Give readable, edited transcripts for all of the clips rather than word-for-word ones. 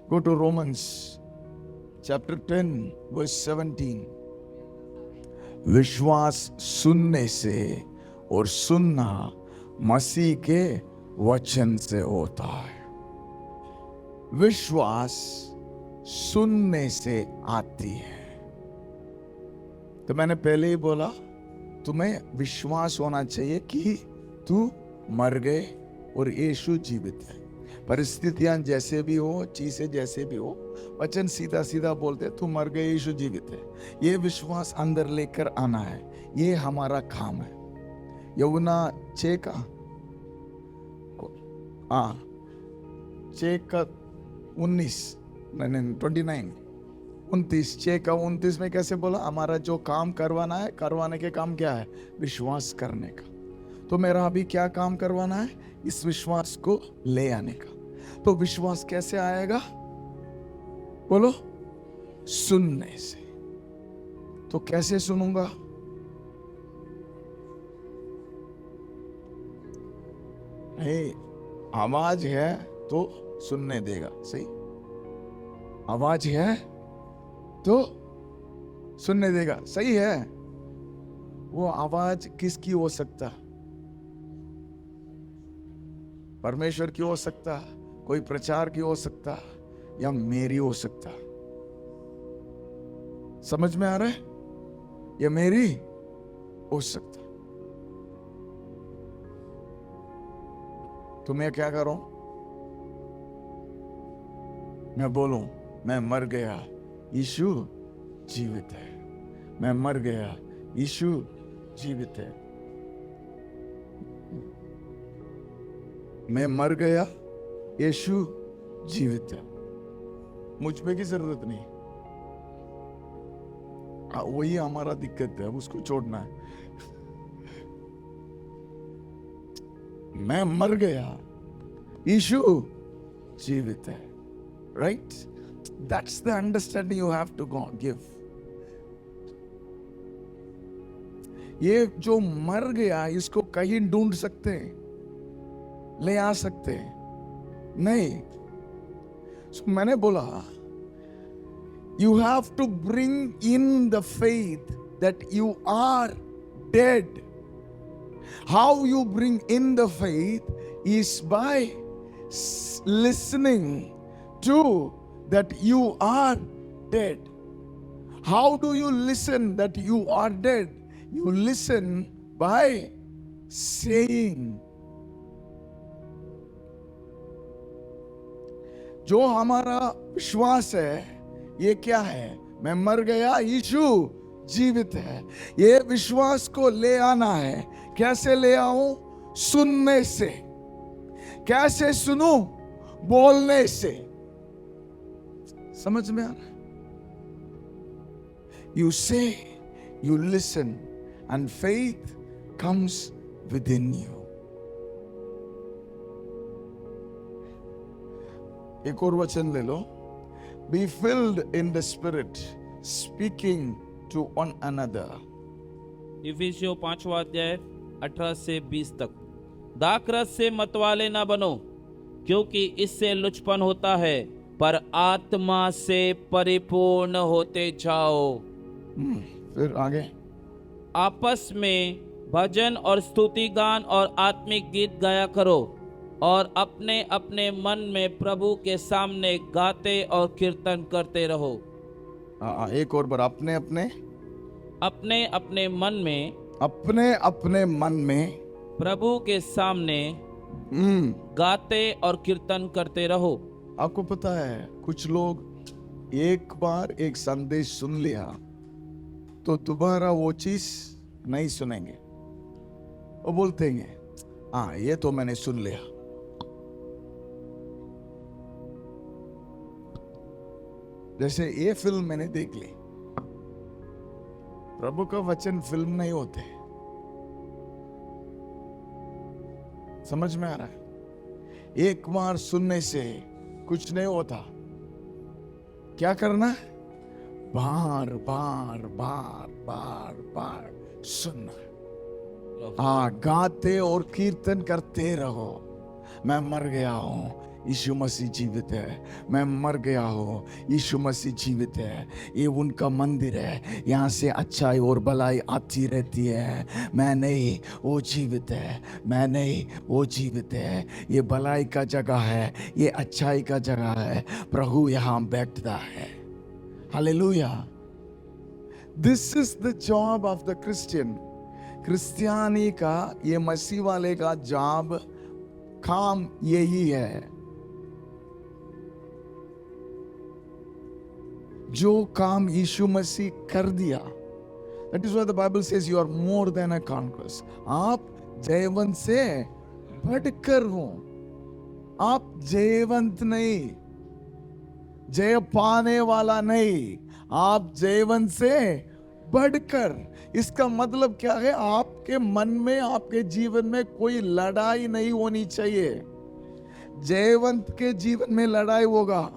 Go to Romans chapter 10 verse 17. विश्वास सुनने से और सुनना मसीह के वचन से होता है। विश्वास सुनने से आती है। तो मैंने पहले ही बोला, तुम्हें विश्वास होना चाहिए कि तू मर गए और यीशु जीवित है। परिस्थितियां जैसे भी हो, चीजें जैसे भी हो, वचन सीधा सीधा बोलते तू मर गए, यीशु जीवित है। ये विश्वास अंदर लेकर आना है, ये हमारा काम है। यूहन्ना 6 का 29 6 का 29 में कैसे बोला? हमारा जो काम करवाना है, करवाने के काम क्या है? विश्वास करने का। तो मेरा अभी क्या काम करवाना है? इस विश्वास को ले आने का। तो विश्वास कैसे आएगा? बोलो, सुनने से। तो कैसे सुनूंगा? आवाज है तो सुनने देगा, सही? आवाज है तो सुनने देगा, सही है? वो आवाज किसकी हो सकता? परमेश्वर की हो सकता, कोई प्रचार की हो सकता, या मेरी हो सकता। समझ में आ रहा है? ये मेरी हो सकता। तो मैं क्या करूं? मैं बोलूं, मैं मर गया, यीशु जीवित है। मैं मर गया, यीशु जीवित है। मैं मर गया, यीशु जीवित है। मुझ पे की जरूरत नहीं। वही हमारा दिक्कत है, उसको छोड़ना है। मैं मर गया, यीशु जीवित है। Right? That's the understanding you have to give. ये जो मर गया, इसको कहीं ढूंढ सकते हैं, ले आ सकते हैं? नहीं। So, मैंने बोला, you have to bring in the faith that you are dead. How you bring in the faith is by listening to that you are dead. How do you listen that you are dead? You listen by saying. जो हमारा विश्वास है, ये क्या है? मैं मर गया, यीशु जीवित है। ये विश्वास को ले आना है। कैसे ले आऊं? सुनने से। कैसे सुनूं? बोलने से। समझ में आ रहा है? You say, you listen, and faith comes within you. एक और वचन ले लो। Be filled in the Spirit, speaking to one another. इफिसियों 5वां अध्याय 18 से 20 तक। दाखरस से मतवाले ना बनो, क्योंकि इससे लुचपन होता है, पर आत्मा से परिपूर्ण होते जाओ। फिर आगे। आपस में भजन और स्तुति गान और आत्मिक गीत गाया करो, और अपने अपने मन में प्रभु के सामने गाते और कीर्तन करते रहो। एक और बार। अपने अपने मन में प्रभु के सामने गाते और कीर्तन करते रहो। आपको पता है, कुछ लोग एक बार एक संदेश सुन लिया तो दोबारा वो चीज नहीं सुनेंगे। वो बोलते हैं, हाँ ये तो मैंने सुन लिया। जैसे ये फिल्म मैंने देख ली। प्रभु का वचन फिल्म नहीं होते। समझ में आ रहा है? एक बार सुनने से कुछ नहीं होता। क्या करना है? बार बार बार बार बार सुनना। गाते और कीर्तन करते रहो। मैं मर गया हूँ, यीशु मसीह जीवित है। मैं मर गया हूँ, यीशु मसीह जीवित है। ये उनका मंदिर है, यहाँ से अच्छाई और भलाई आती रहती है। मैं नहीं, वो जीवित है। मैं नहीं, वो जीवित है। ये भलाई का जगह है, ये अच्छाई का जगह है। प्रभु यहाँ बैठता है। Hallelujah. This is the job of the Christian. क्रिस्टियानी का, ये मसीह वाले का जॉब, काम यही है। जो काम यीशु मसीह कर दिया, that is why the Bible says you are more than a conquerors. आप जयवंत से बढ़कर हो। आप जयवंत नहीं, जय पाने वाला नहीं, आप जयवंत से बढ़कर। इसका मतलब क्या है? आपके मन में, आपके जीवन में कोई लड़ाई नहीं होनी चाहिए। जयवंत के जीवन में लड़ाई होगा,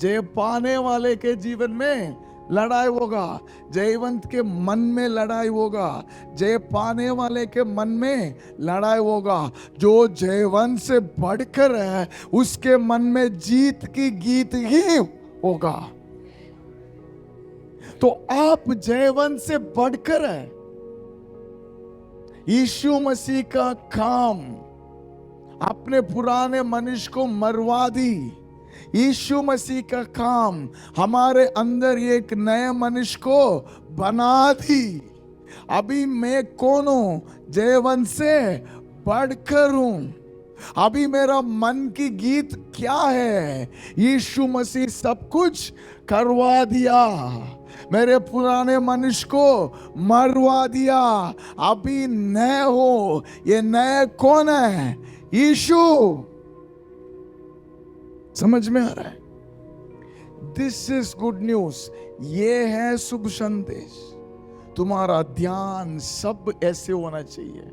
जय पाने वाले के जीवन में लड़ाई होगा। जयवंत के मन में लड़ाई होगा, जय पाने वाले के मन में लड़ाई होगा। जो जयवंत से बढ़कर है, उसके मन में जीत की गीत ही होगा। तो आप जयवंत से बढ़कर है। यीशु मसीह का काम, अपने पुराने मनुष्य को मरवा दी। यीशु मसीह का काम हमारे अंदर एक नए मनुष्य को बना दी। अभी मैं कौन हूं? जयवंत से बढ़कर हूं। अभी मेरा मन की गीत क्या है? यीशु मसीह सब कुछ करवा दिया, मेरे पुराने मनुष्य को मरवा दिया। अभी नए हो। ये नए कौन है? यीशु। समझ में आ रहा है? This is good news. ये है शुभ संदेश। तुम्हारा ध्यान सब ऐसे होना चाहिए।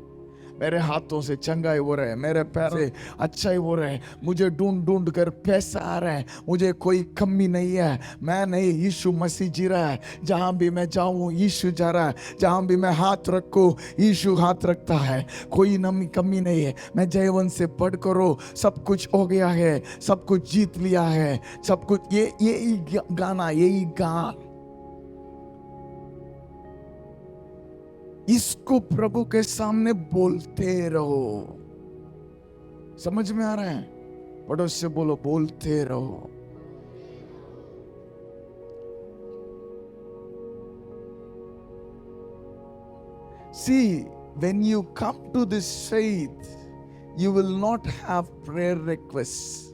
मेरे हाथों से चंगाई हो रहा है, मेरे पैर से अच्छाई हो रहा है, मुझे ढूंढ ढूंढ कर पैसा आ रहा है, मुझे कोई कमी नहीं है। मैं नहीं, यीशु मसीह जी रहा है। जहां भी मैं जाऊं, यीशु जा रहा है। जहां भी मैं हाथ रखूं, यीशु हाथ रखता है। कोई कमी नहीं है। मैं जयवंत से बढ़ करो, सब कुछ हो गया है, सब कुछ जीत लिया है, सब कुछ। यही गाना, यही गान, इसको प्रभु के सामने बोलते रहो। समझ में आ रहा है? पड़ोस से बोलो, बोलते रहो। See, when you come to this faith, you will not have prayer requests.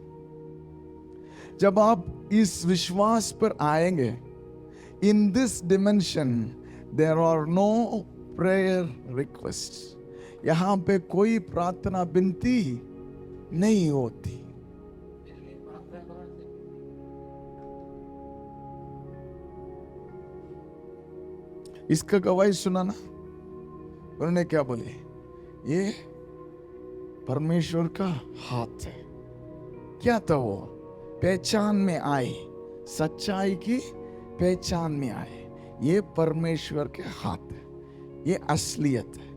जब आप इस विश्वास पर आएंगे, in this dimension, there are no prayer requests. यहां पे कोई प्रार्थना विनती नहीं होती। इसका गवाही सुना ना? उन्होंने क्या बोले? ये परमेश्वर का हाथ है। क्या था वो? पहचान में आए, सच्चाई की पहचान में आए। ये परमेश्वर के हाथ है, ये असलियत है।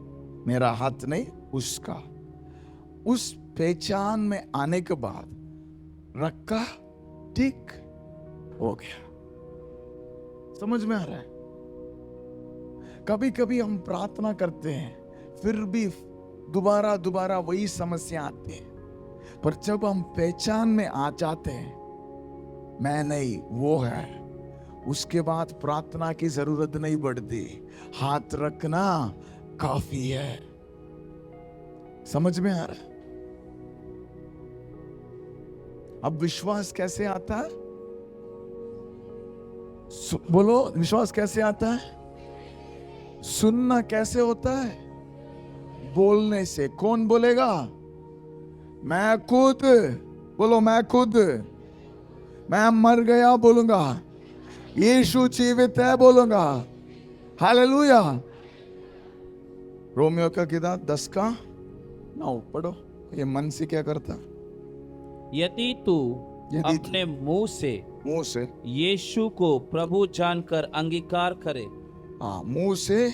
मेरा हाथ नहीं, उसका। उस पहचान में आने के बाद रखा, ठीक हो गया। समझ में आ रहा है? कभी कभी हम प्रार्थना करते हैं, फिर भी दोबारा दोबारा वही समस्या आती है। पर जब हम पहचान में आ जाते हैं, मैं नहीं, वो है, उसके बाद प्रार्थना की जरूरत नहीं पड़ती। हाथ रखना काफी है। समझ में आ रहा है? अब विश्वास कैसे आता है? बोलो, विश्वास कैसे आता है? सुनना कैसे होता है? बोलने से। कौन बोलेगा? मैं खुद। बोलो, मैं खुद। मैं मर गया बोलूंगा, यीशु जीवित है बोलूंगा। हालेलुया। रोमियो का किताब 10:9 पढ़ो। ये मन से क्या करता? यदि तू अपने मुंह से यीशु को प्रभु जानकर अंगीकार करे। मुंह से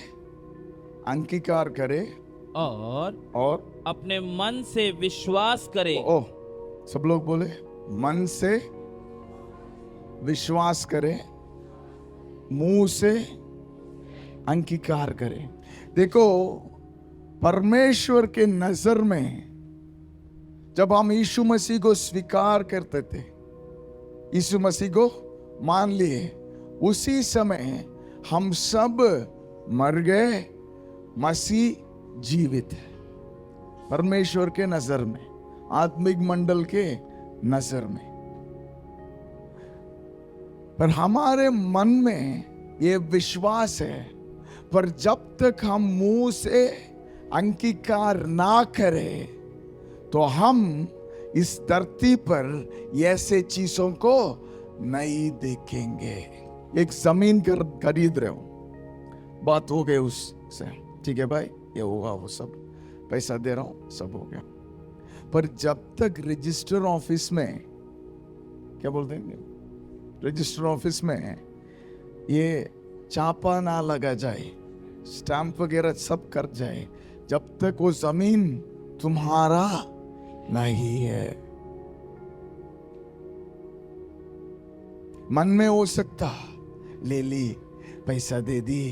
अंगीकार करे, और अपने मन से विश्वास करे। ओ सब लोग बोले, मन से विश्वास करे, मुंह से अंगीकार करे। देखो, परमेश्वर के नजर में जब हम यीशु मसीह को स्वीकार करते थे, यीशु मसीह को मान लिए, उसी समय हम सब मर गए, मसीह जीवित है। परमेश्वर के नजर में, आत्मिक मंडल के नजर में। पर हमारे मन में ये विश्वास है, पर जब तक हम मुंह से अंगीकार ना करें तो हम इस धरती पर ऐसे चीजों को नहीं देखेंगे। एक जमीन खरीद रहे हो, बात हो गई उससे, ठीक है भाई, ये होगा, वो सब पैसा दे रहा हूं, सब हो गया। पर जब तक रजिस्टर ऑफिस में, क्या बोलते हैं, रजिस्टर ऑफिस में ये छापा ना लगा जाए, स्टैंप वगैरह सब कर जाए, जब तक वो जमीन तुम्हारा नहीं है। मन में हो सकता, ले ली, पैसा दे दी,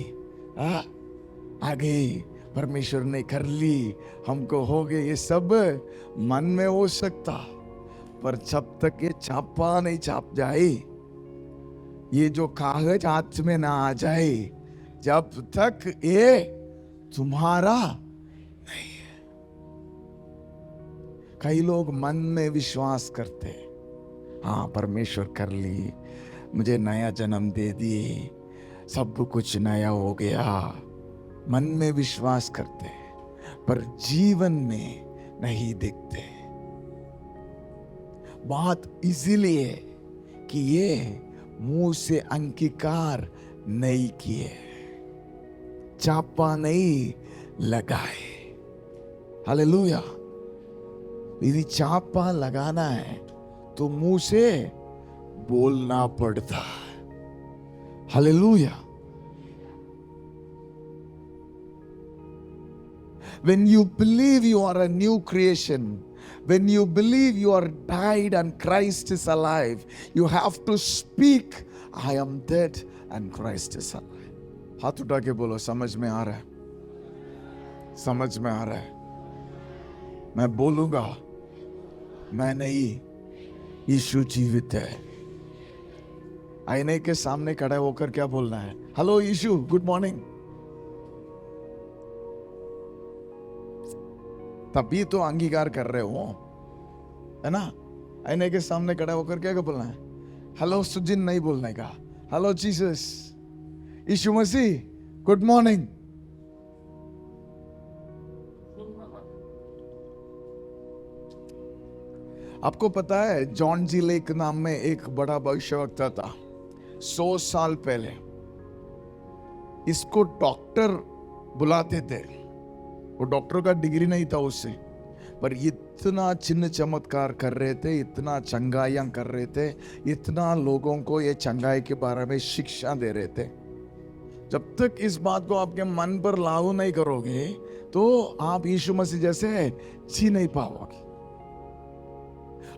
आ गई, परमेश्वर ने कर ली, हमको हो गए, ये सब मन में हो सकता। पर जब तक ये छापा नहीं छाप जाए, ये जो कागज हाथ में ना आ जाए, जब तक ये तुम्हारा नहीं है। कई लोग मन में विश्वास करते, हाँ परमेश्वर कर ली, मुझे नया जन्म दे दिए, सब कुछ नया हो गया, मन में विश्वास करते पर जीवन में नहीं दिखते। बात इसीलिए कि ये मुंह से अंगीकार नहीं किए, छापा नहीं लगाए। हालेलुया। यदि छापा लगाना है तो मुंह से बोलना पड़ता है। Hallelujah. When you believe you are a new creation, when you believe you are died and Christ is alive, you have to speak, I am dead and Christ is alive. हाथ उठा के बोलो, समझ में आ रहा है, समझ में आ रहा है। मैं बोलूंगा, मैं नहीं, यीशु जीवित है। आईने के सामने खड़ा होकर क्या बोलना है? हेलो यीशु, गुड मॉर्निंग। तभी तो अंगीकार कर रहे हो, है ना? आईने के सामने खड़ा होकर क्या बोलना है? हेलो सुजिन नहीं बोलने का, हेलो जीसस, यीशु मसीह, गुड मॉर्निंग। आपको पता है जॉन जी लेक नाम में एक बड़ा भविष्यवक्ता था 100 साल पहले। इसको डॉक्टर बुलाते थे, वो डॉक्टर का डिग्री नहीं था उससे, पर इतना चिन्ह चमत्कार कर रहे थे, इतना चंगाइयां कर रहे थे, इतना लोगों को ये चंगाई के बारे में शिक्षा दे रहे थे। जब तक इस बात को आपके मन पर लागू नहीं करोगे तो आप यीशु मसीह जैसे जी नहीं पाओगे।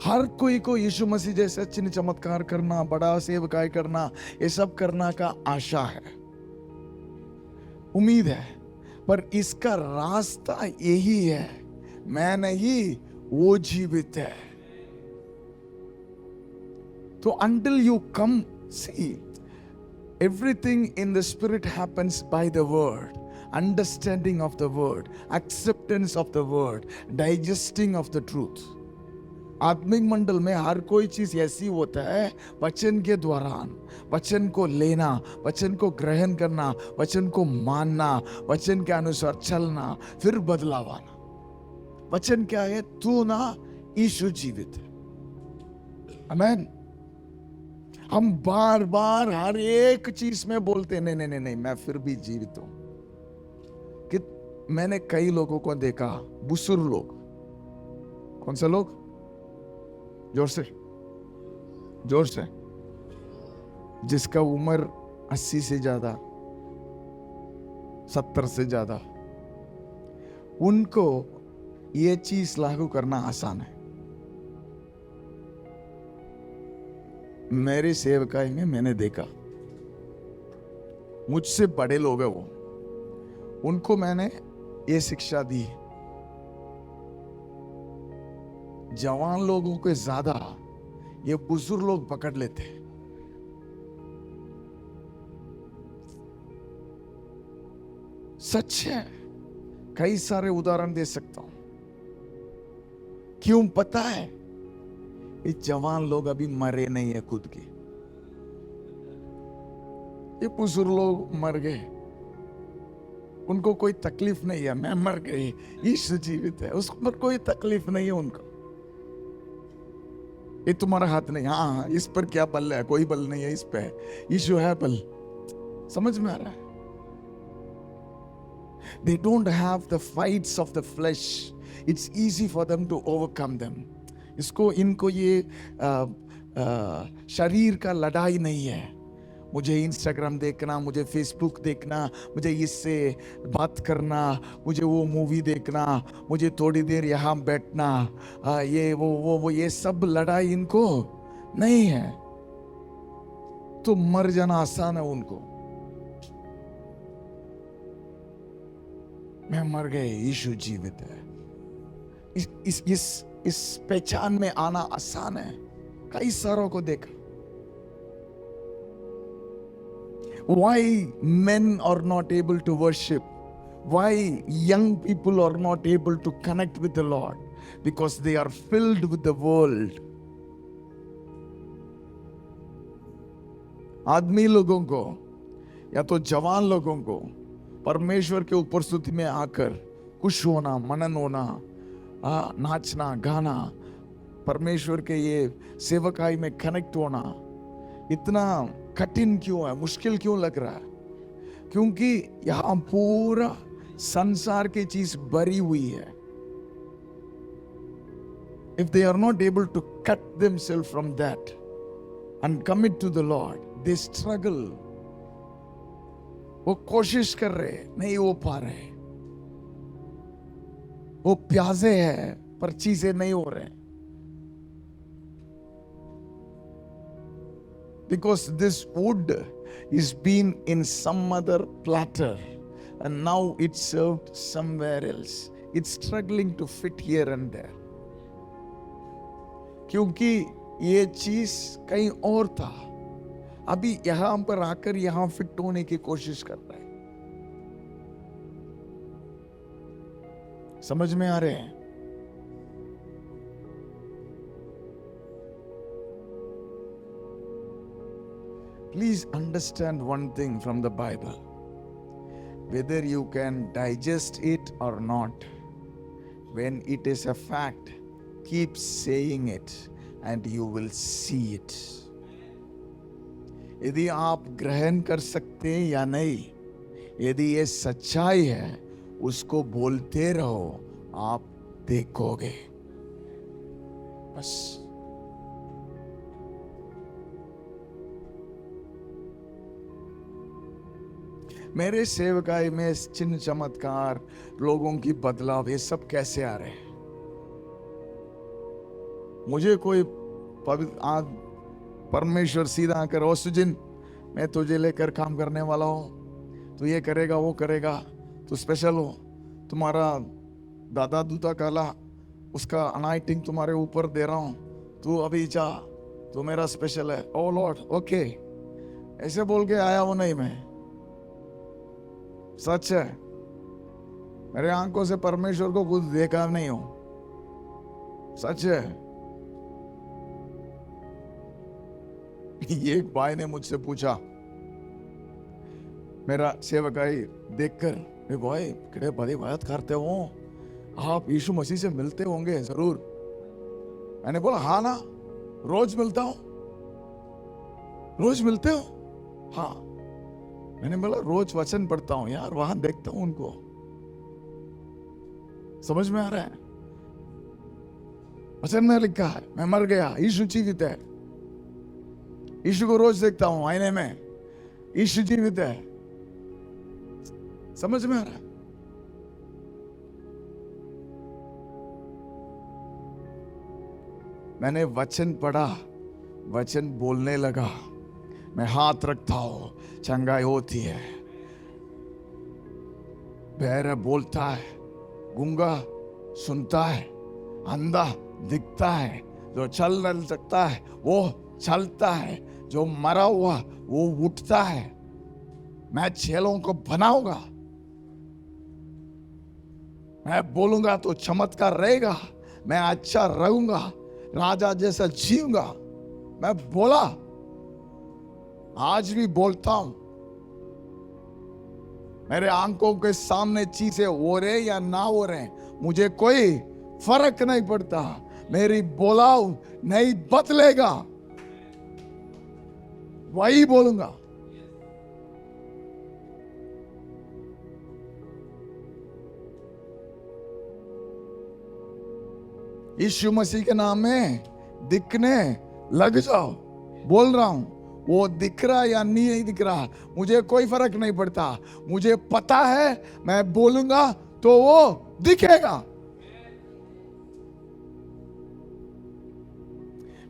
हर कोई को यीशु मसीह जैसे चिन्ह चमत्कार करना, बड़ा सेवकाई करना, ये सब करना का आशा है, उम्मीद है, पर इसका रास्ता यही है, मैं नहीं, वो जीवित है। तो until you come, see, everything in the spirit happens by the word, understanding of the word, acceptance of the word, digesting of the truth. आत्मिक मंडल में हर कोई चीज ऐसी होता है, वचन के दौरान वचन को लेना, वचन को ग्रहण करना, वचन को मानना, वचन के अनुसार चलना, फिर बदलाव आना। वचन क्या है? तू ना, यीशु जीवित है। आमीन। हम बार बार हर एक चीज में बोलते नहीं नहीं नहीं नहीं, मैं फिर भी जीवित हूं। कि मैंने कई लोगों को देखा, बुजुर्ग लोग, कौन से लोग? जोर से, जोर से। जिसका उम्र 80 से ज्यादा, 70 से ज्यादा, उनको ये चीज लागू करना आसान है। मेरे सेवकाई में मैंने देखा, मुझसे बड़े लोग हैं वो, उनको मैंने ये शिक्षा दी, जवान लोगों के ज्यादा ये बुजुर्ग लोग पकड़ लेते। सच है, कई सारे उदाहरण दे सकता हूं। क्यों पता है? ये जवान लोग अभी मरे नहीं है खुद के, ये बुजुर्ग लोग मर गए, उनको कोई तकलीफ नहीं है। मैं मर गई, यीशु जीवित है, उस पर कोई तकलीफ नहीं है उनको। ये तुम्हारा हाथ नहीं, हाँ इस पर क्या बल है? कोई बल नहीं है इस पे, यीशु है बल। समझ में आ रहा है? They don't have the fights of the flesh. It's easy for them to overcome them. इनको ये शरीर का लड़ाई नहीं है। मुझे इंस्टाग्राम देखना, मुझे फेसबुक देखना, मुझे इससे बात करना, मुझे वो मूवी देखना, मुझे थोड़ी देर यहाँ बैठना, ये वो ये सब लड़ाई इनको नहीं है। तो मर जाना आसान है उनको। मैं मर गए, यीशु जीवित है, इस पहचान में आना आसान है। कई सारों को देखा। Why men are not able to worship? Why young people are not able to connect with the Lord? Because they are filled with the world. आदमी लोगों को या तो जवान लोगों को परमेश्वर के उपस्थिति में आकर खुश होना, मनन होना, नाचना गाना, परमेश्वर के ये सेवकाई में कनेक्ट होना इतना कठिन क्यों है, मुश्किल क्यों लग रहा है? क्योंकि यहां पूरा संसार की चीज भरी हुई है। If they are not able to cut themselves from that and commit to the Lord, they struggle. वो कोशिश कर रहे, नहीं हो पा रहे, वो प्यासे हैं पर चीजें नहीं हो रहे। Because this wood is been in some other platter and now it's served somewhere else. It's struggling to fit here and there. क्योंकि ये चीज कहीं और था, अभी यहां पर आकर यहां फिट होने की कोशिश कर रहा है। समझ में आ रहे हैं? Please understand one thing from the Bible. Whether you can digest it or not, when it is a fact, keep saying it and you will see it. यदि आप ग्रहण कर सकते हैं या नहीं, यदि ये सच्चाई है, उसको बोलते रहो, आप देखोगे। बस मेरे सेवकाई में चिन्ह चमत्कार, लोगों की बदलाव, ये सब कैसे आ रहे हैं? मुझे कोई परमेश्वर सीधा आकर, ओ सुजिन मैं तुझे लेकर काम करने वाला हूं, तू ये करेगा वो करेगा, तू स्पेशल हो, तुम्हारा दादा दूता काला, उसका अनाइटिंग तुम्हारे ऊपर दे रहा हूं, तू अभी जा, तू मेरा स्पेशल है। ओ लॉर्ड, ओके, ऐसे बोल के आया वो नहीं। मैं सच है, मेरे आंखों से परमेश्वर को कुछ देखा नहीं हो, सच है। एक भाई ने मुझसे पूछा, मेरा सेवकाई देखकर, भाई कितने बड़ी बात करते हो आप, यीशु मसीह से मिलते होंगे जरूर। मैंने बोला हाँ ना, रोज मिलता हूं। रोज मिलते हो? हाँ। मैंने बोला रोज वचन पढ़ता हूं यार, वहां देखता हूं उनको। समझ में आ रहा है? वचन में लिखा है, मैं मर गया, यीशु जीवित है। यीशु को रोज देखता हूं आईने में, यीशु जीवित है। समझ में आ रहा है? मैंने वचन पढ़ा, वचन बोलने लगा, मैं हाथ रखता हूं, चंगाई होती है। बहरा बोलता है, गूंगा सुनता है, अंधा दिखता है, जो चल नहीं सकता है वो चलता है, जो मरा हुआ वो उठता है। मैं चेलों को बनाऊंगा, मैं बोलूंगा तो चमत्कार रहेगा, मैं अच्छा रहूंगा, राजा जैसा जीऊंगा। मैं बोला, आज भी बोलता हूं। मेरे आंखों के सामने चीजें हो रहे या ना हो रहे, मुझे कोई फर्क नहीं पड़ता। मेरी बोलाव नहीं बदलेगा, वही बोलूंगा। यीशु मसीह के नाम में दिखने लग जाओ। बोल रहा हूं, वो दिख रहा या नहीं दिख रहा मुझे कोई फर्क नहीं पड़ता। मुझे पता है मैं बोलूंगा तो वो दिखेगा।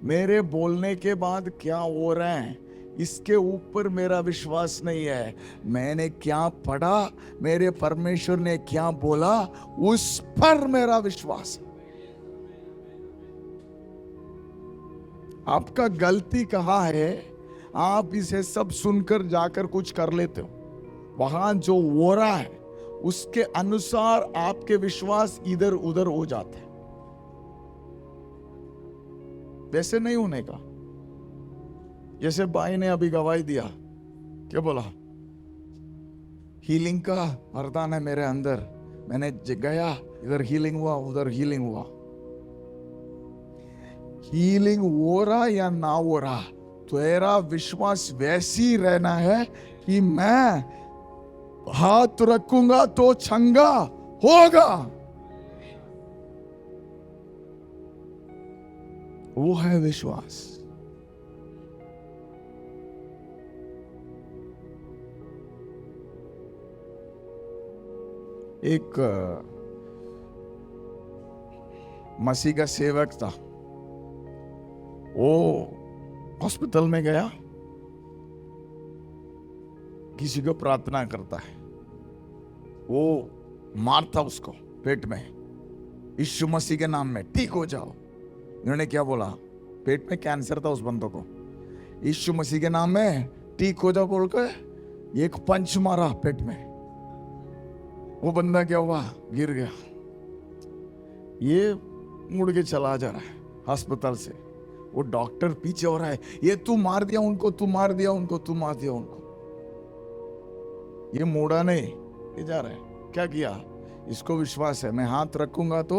मेरे बोलने के बाद क्या हो रहा है इसके ऊपर मेरा विश्वास नहीं है। मैंने क्या पढ़ा, मेरे परमेश्वर ने क्या बोला, उस पर मेरा विश्वास है। आपका गलती कहाँ है? आप इसे सब सुनकर जाकर कुछ कर लेते हो। वहां जो हो रहा है उसके अनुसार आपके विश्वास इधर उधर हो जाते हैं। वैसे नहीं होने का। जैसे भाई ने अभी गवाही दिया, क्या बोला, हीलिंग का वरदान है मेरे अंदर। मैंने गया, इधर हीलिंग हुआ, उधर हीलिंग हुआ। हीलिंग हो रहा या ना हो रहा, तेरा विश्वास वैसी रहना है कि मैं हाथ रखूंगा तो चंगा होगा। वो है विश्वास। एक मसीह का सेवक था, वो हॉस्पिटल में गया, किसी को प्रार्थना करता है, वो मारता उसको पेट में, यीशु मसीह के नाम में ठीक हो जाओ। इन्होंने क्या बोला, पेट में कैंसर था उस बंदों को, यीशु मसीह के नाम में ठीक हो जाओ बोलकर एक पंच मारा पेट में। वो बंदा क्या हुआ, गिर गया। ये मुड़ के चला जा रहा है अस्पताल से। वो डॉक्टर पीछे हो रहा है, ये तू मार दिया उनको, तू मार दिया उनको, तू मार दिया उनको। ये मोड़ा नहीं, ये जा रहा है। क्या किया, इसको विश्वास है मैं हाथ रखूंगा तो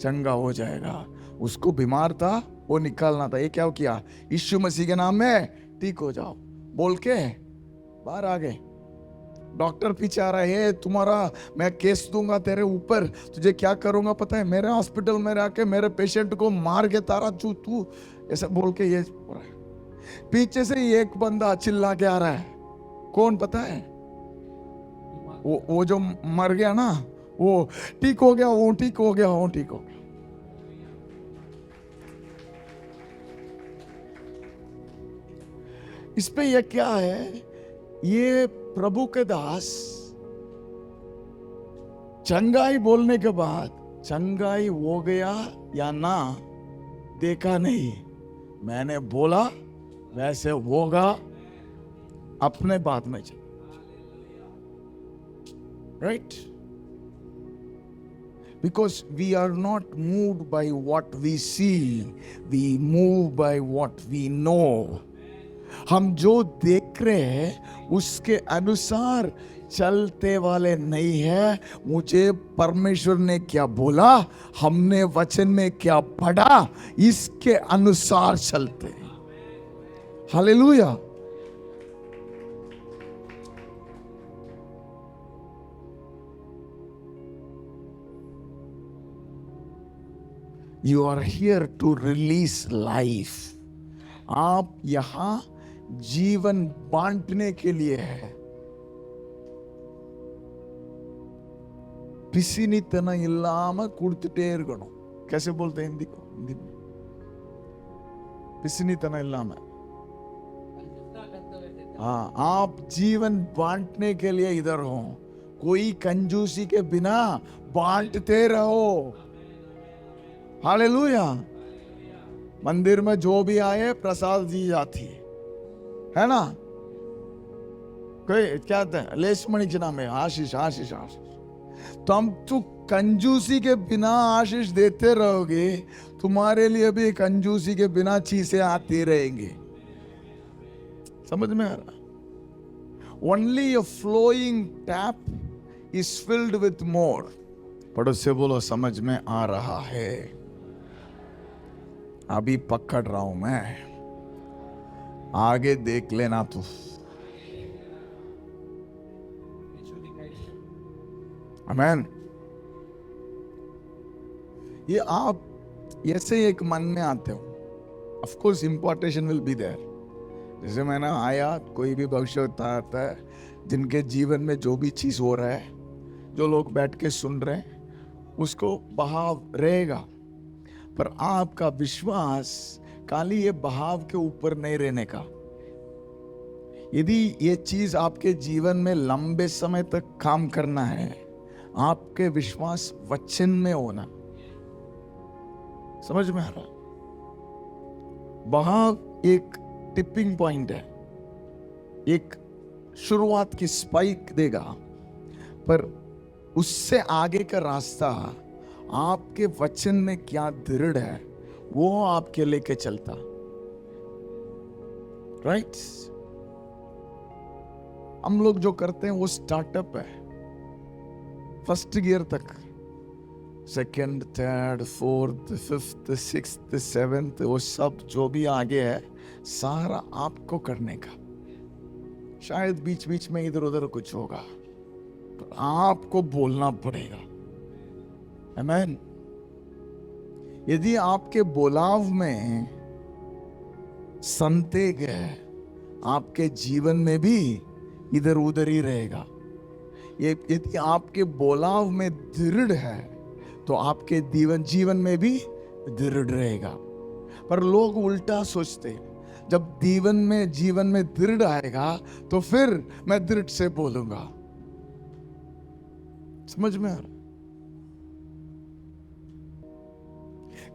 चंगा हो जाएगा। उसको बीमार था, वो निकालना था। ये क्या किया, यीशु मसीह के नाम में ठीक हो जाओ बोल के बाहर आ गए। डॉक्टर पीछे आ रहा है, तुम्हारा मैं केस दूंगा तेरे ऊपर, तुझे क्या करूंगा पता है, मेरे हॉस्पिटल में आके मेरे पेशेंट को मार के तारा तू ऐसा बोल के ये पीछे से एक बंदा चिल्ला के आ रहा है। कौन पता है, वो जो मर गया ना, वो ठीक हो गया, वो ठीक हो गया, वो ठीक हो गया। इस पे ये क्या है, ये प्रभु के दास चंगाई बोलने के बाद चंगाई हो गया या ना देखा नहीं, मैंने बोला वैसे होगा, अपने बात में चल। Right, because we are not moved by what we see, we move by what we know. हम जो देख रहे हैं उसके अनुसार चलते वाले नहीं है। मुझे परमेश्वर ने क्या बोला, हमने वचन में क्या पढ़ा, इसके अनुसार चलते हैं। Hallelujah. You are here to release life. आप यहां जीवन बांटने के लिए है। பிசினித்தனம் இல்லாம கொடுத்துட்டே இருக்கணும். कैसे बोलते हैं हिंदी को, हिंदी में पिसनीतन इल्लाम हाँ, आप जीवन बांटने के लिए इधर हो, कोई कंजूसी के बिना बांटते रहो। हालेलुया। मंदिर में जो भी आए प्रसाद दी जाती है ना। कोई क्या लेसमणि जना में आशीष आशीष आशीष, तुम तो कंजूसी के बिना आशीष देते रहोगे, तुम्हारे लिए भी कंजूसी के बिना चीजें आती रहेंगी। समझ में आ रहा? Only a flowing tap is filled with more. पड़ोस से बोलो समझ में आ रहा है। अभी पकड़ रहा हूं मैं, आगे देख लेना तू। आमेन। ये आप ऐसे एक मन में आते हो, of course importation will be there. जैसे मैंने आया, कोई भी भविष्यवक्ता आता है, जिनके जीवन में जो भी चीज हो रहा है, जो लोग बैठ के सुन रहे हैं, उसको बहाव रहेगा। पर आपका विश्वास खाली ये बहाव के ऊपर नहीं रहने का। यदि ये चीज आपके जीवन में लंबे समय तक काम करना है, आपके विश्वास वचन में होना। समझ में आ रहा? बहाव एक टिपिंग पॉइंट है, एक शुरुआत की स्पाइक देगा, पर उससे आगे का रास्ता आपके वचन में क्या दृढ़ है वो आपके लेके चलता। राइट? हम लोग जो करते हैं वो स्टार्टअप है, फर्स्ट गियर तक, second, third, fourth, fifth, sixth, seventh, वो सब जो भी आगे है सारा आपको करने का। शायद बीच बीच में इधर उधर कुछ होगा, तो आपको बोलना पड़ेगा। आमेन। यदि आपके बोलाव में संदेह है, आपके जीवन में भी इधर उधर ही रहेगा। यदि आपके बोलाव में दृढ़ है, तो आपके जीवन में भी दृढ़ रहेगा। पर लोग उल्टा सोचते, जब जीवन में दृढ़ आएगा तो फिर मैं दृढ़ से बोलूंगा। समझ में आ रहा?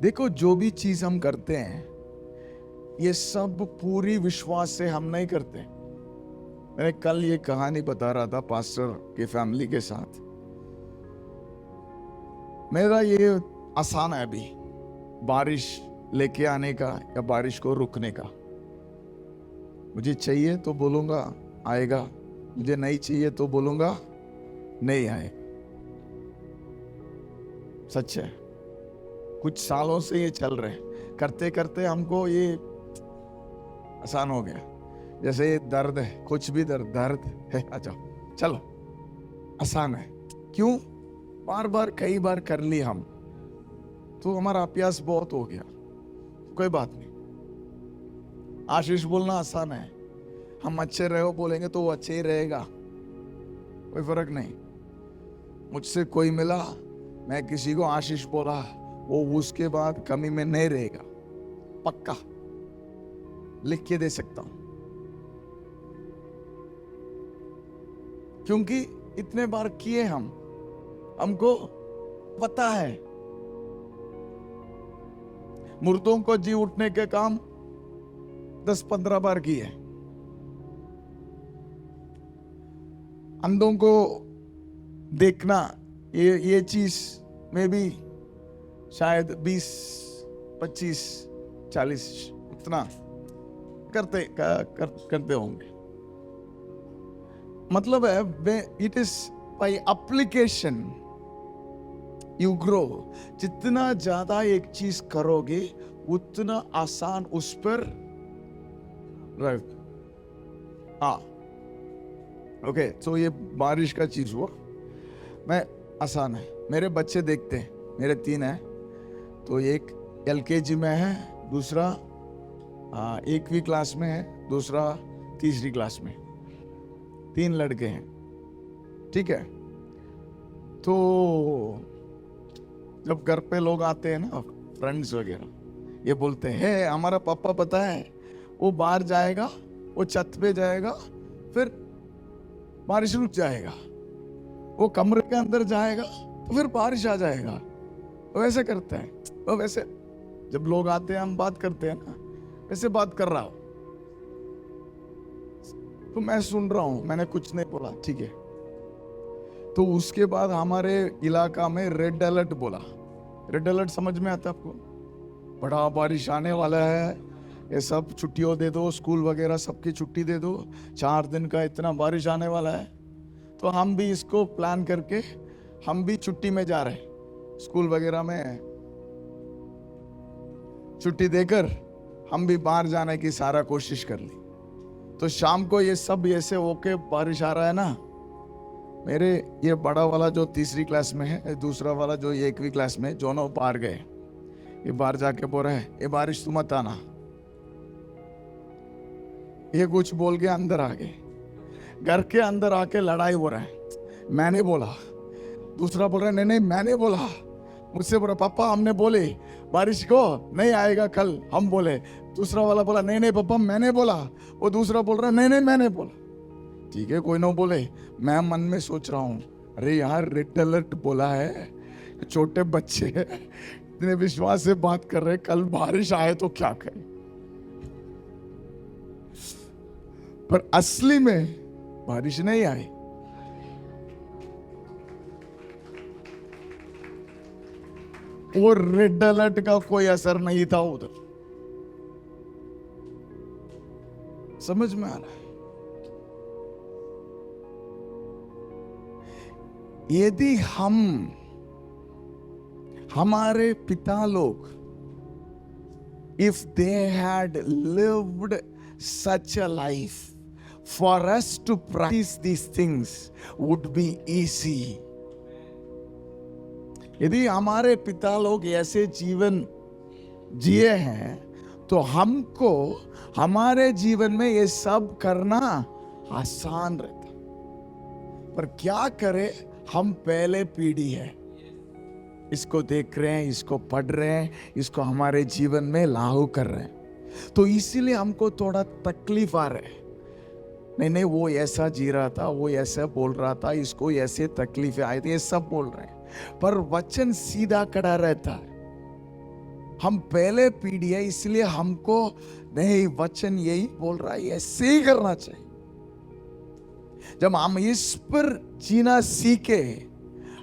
देखो, जो भी चीज हम करते हैं ये सब पूरी विश्वास से हम नहीं करते। मैं कल ये कहानी बता रहा था पास्टर के फैमिली के साथ। मेरा ये आसान है अभी, बारिश लेके आने का या बारिश को रुकने का। मुझे चाहिए तो बोलूंगा आएगा, मुझे नहीं चाहिए तो बोलूंगा नहीं आए। सच है, कुछ सालों से ये चल रहे, करते करते हमको ये आसान हो गया। जैसे ये दर्द है, कुछ भी दर्द है, अच्छा चलो आसान है। क्यों? बार बार कई बार कर ली हम, तो हमारा अभ्यास बहुत हो गया। कोई बात नहीं, आशीष बोलना आसान है। हम अच्छे रहो बोलेंगे तो वो अच्छे ही रहेगा, कोई फर्क नहीं। मुझसे कोई मिला, मैं किसी को आशीष बोला, वो उसके बाद कमी में नहीं रहेगा, पक्का लिख के दे सकता हूं। क्योंकि इतने बार किए हमको पता है। मुर्दों को जी उठने के काम 10-15 बार किए, अंधों को देखना ये चीज में भी शायद 20, 25, 40 उतना करते होंगे। मतलब है, it is by application you grow. जितना ज्यादा एक चीज करोगे उतना आसान उस पर हाँ। ओके, तो ये बारिश का चीज हुआ, मैं आसान है। मेरे बच्चे देखते हैं, मेरे 3 हैं, तो एक LKG में है, दूसरा 1वीं क्लास में है, दूसरा 3री क्लास में। 3 लड़के हैं, ठीक है। तो जब घर पे लोग आते हैं ना, फ्रेंड्स वगैरह, ये बोलते हैं हमारा पापा पता है, वो बाहर जाएगा, वो छत पे जाएगा, फिर बारिश रुक जाएगा, वो कमरे के अंदर जाएगा तो फिर बारिश आ जाएगा। वो वैसे करते हैं, वो वैसे जब लोग आते हैं हम बात करते हैं ना, वैसे बात कर रहा हूं। तो मैं सुन रहा हूं, मैंने कुछ नहीं बोला, ठीक है। तो उसके बाद हमारे इलाका में रेड अलर्ट बोला। रेड अलर्ट समझ में आता आपको? बड़ा बारिश आने वाला है, ये सब छुट्टियों दे दो, स्कूल वगैरह सबकी छुट्टी दे दो, 4 दिन का इतना बारिश आने वाला है। तो हम भी इसको प्लान करके हम भी छुट्टी में जा रहे, स्कूल वगैरह में छुट्टी देकर हम भी बाहर जाने की सारा कोशिश कर ली। तो शाम को ये सब ऐसे होके बारिश आ रहा है ना, मेरे ये बड़ा वाला जो 3री क्लास में है, दूसरा वाला जो 1वीं क्लास में, दोनों बाहर गए। ये बाहर जाके बोल रहे हैं ये बारिश तुम मत आना, ये कुछ बोल के अंदर आ गए। घर के अंदर आके लड़ाई हो रहा है, मैंने बोला, दूसरा बोल रहा है नहीं नहीं मैंने बोला, मुझसे बोला पापा हमने बोले बारिश को नहीं आएगा कल, हम बोले। दूसरा वाला बोला नहीं नहीं पापा मैंने बोला, वो दूसरा बोल रहा है नहीं नहीं मैंने बोला। ठीक है कोई ना बोले, मैं मन में सोच रहा हूं अरे यार रेड अलर्ट बोला है, छोटे बच्चे इतने विश्वास से बात कर रहे, कल बारिश आए तो क्या करें। पर असली में बारिश नहीं आई। वो रेड अलर्ट का कोई असर नहीं था उधर, समझ में आ रहा है? यदि हम, हमारे पिता लोग, if they had lived such a life, for us to practice these things would be easy. यदि हमारे पिता लोग ऐसे जीवन जिए हैं तो हमको हमारे जीवन में ये सब करना आसान रहता। पर क्या करें, हम पहले पीढ़ी है, इसको देख रहे हैं, इसको पढ़ रहे हैं, इसको हमारे जीवन में लागू कर रहे हैं, तो इसीलिए हमको थोड़ा तकलीफ आ रहा है। नहीं नहीं वो ऐसा जी रहा था, वो ऐसा बोल रहा था, इसको ऐसे तकलीफें आई थी, ये सब बोल रहे हैं। पर वचन सीधा खड़ा रहता है। हम पहले पीढ़ी है, इसलिए हमको नहीं, वचन यही बोल रहा है, ऐसे ही करना चाहिए। जब हम इस पर जीना सीखे,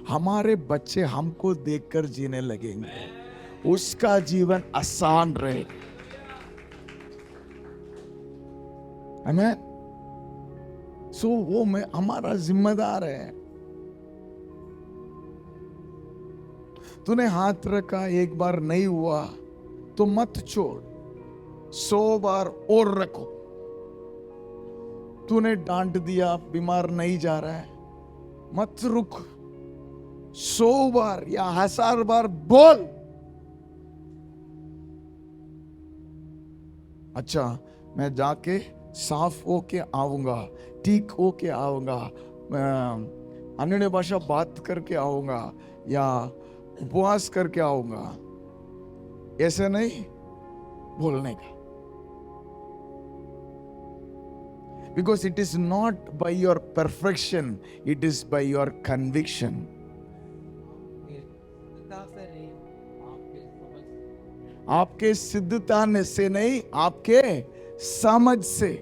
हमारे बच्चे हमको देखकर जीने लगेंगे, उसका जीवन आसान रहेगा। आमीन। सो वो में हमारा जिम्मेदार है। तूने हाथ रखा, एक बार नहीं हुआ तो मत छोड़, 100 बार और रखो। तूने डांट दिया, बीमार नहीं जा रहा है, मत रुक, 100 बार या 1000 बार बोल। अच्छा मैं जाके साफ होके आऊंगा, ठीक होके आऊंगा, अन्य भाषा बात करके आऊंगा या उपवास करके आऊंगा, ऐसे नहीं बोलने का। Because it is not by your perfection, it is by your conviction. आपके सिद्धता से नहीं, आपके समझ से।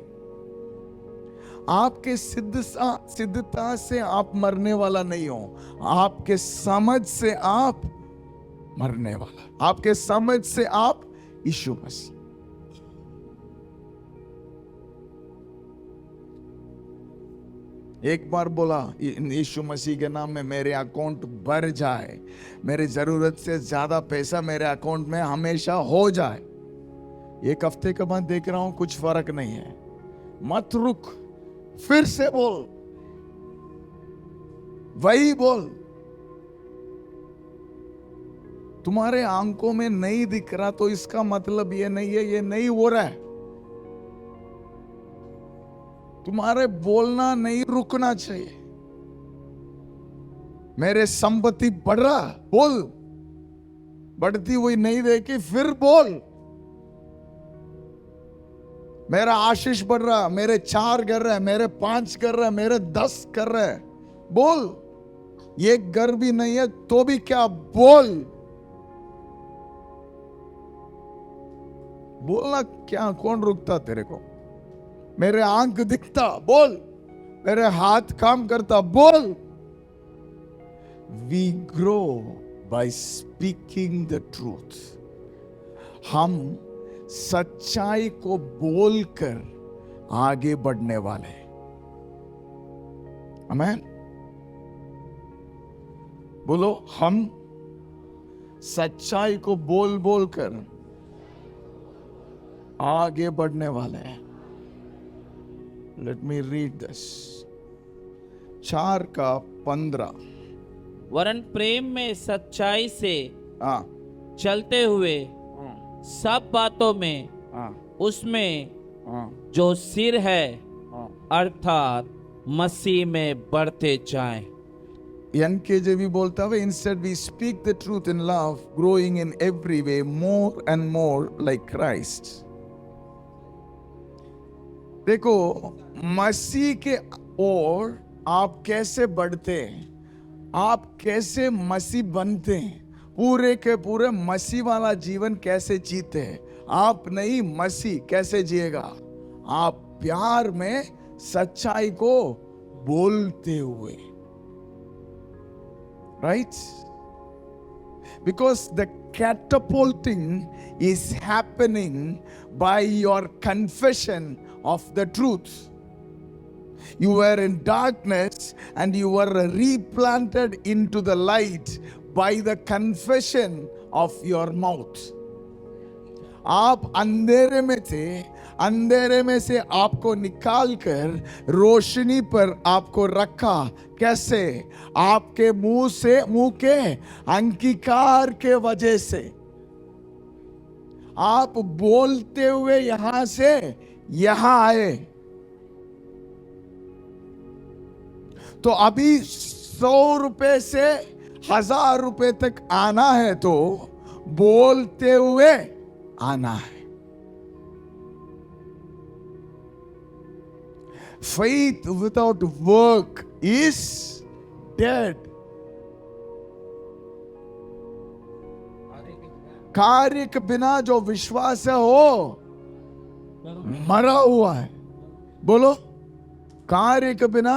आपके सिद्धता से आप मरने वाला नहीं हो, आपके समझ से आप मरने वाला, आपके समझ से आप यीशु मसीह। एक बार बोला यीशु मसीह के नाम में मेरे अकाउंट भर जाए, मेरी जरूरत से ज्यादा पैसा मेरे अकाउंट में हमेशा हो जाए। एक हफ्ते के बाद देख रहा हूं कुछ फर्क नहीं है। मत रुक, फिर से बोल, वही बोल। तुम्हारे आंखों में नहीं दिख रहा तो इसका मतलब ये नहीं है ये नहीं हो रहा है। तुम्हारे बोलना नहीं रुकना चाहिए। मेरे संपत्ति बढ़ रहा, बोल, बढ़ती हुई नहीं देखी, फिर बोल, मेरा आशीष बढ़ रहा, मेरे 4 कर रहा है, मेरे 5 कर रहा है, मेरे 10 कर रहा है। बोल, ये घर भी नहीं है तो भी क्या, बोल। बोलना क्या, कौन रुकता तेरे को? मेरे आंख दिखता, बोल। मेरे हाथ काम करता, बोल। We grow by speaking the truth. हम सच्चाई को बोलकर आगे बढ़ने वाले हैं। आमीन। बोलो, हम सच्चाई को बोल बोल कर आगे बढ़ने वाले हैं। Let me read this. 4:15। वरन प्रेम में सच्चाई से हाँ चलते हुए सब बातों में हाँ उसमें हाँ जो सिर है हाँ। अर्थात मसीह में बढ़ते जाएं। NKJV बोलता है, instead we speak the truth in love, growing in every way more and more like Christ. देखो, मसीह के ओर आप कैसे बढ़ते हैं, आप कैसे मसीह बनते हैं, पूरे के पूरे मसीह वाला जीवन कैसे जीते हैं। आप नहीं, मसीह कैसे जिएगा? आप प्यार में सच्चाई को बोलते हुए। Right? Because the catapulting is happening by your confession of the truth. You were in darkness and you were replanted into the light by the confession of your mouth. आप अंधेरे में थे, अंधेरे में से आपको निकालकर रोशनी पर आपको रखा। कैसे? आपके मुंह के अंगीकार के वजह से। आप बोलते हुए यहां से यहां आए। तो अभी 100 रुपए से 1000 रुपए तक आना है तो बोलते हुए आना है। Faith without work is dead. कार्य के बिना जो विश्वास है वो मरा हुआ है। बोलो, कार्य के बिना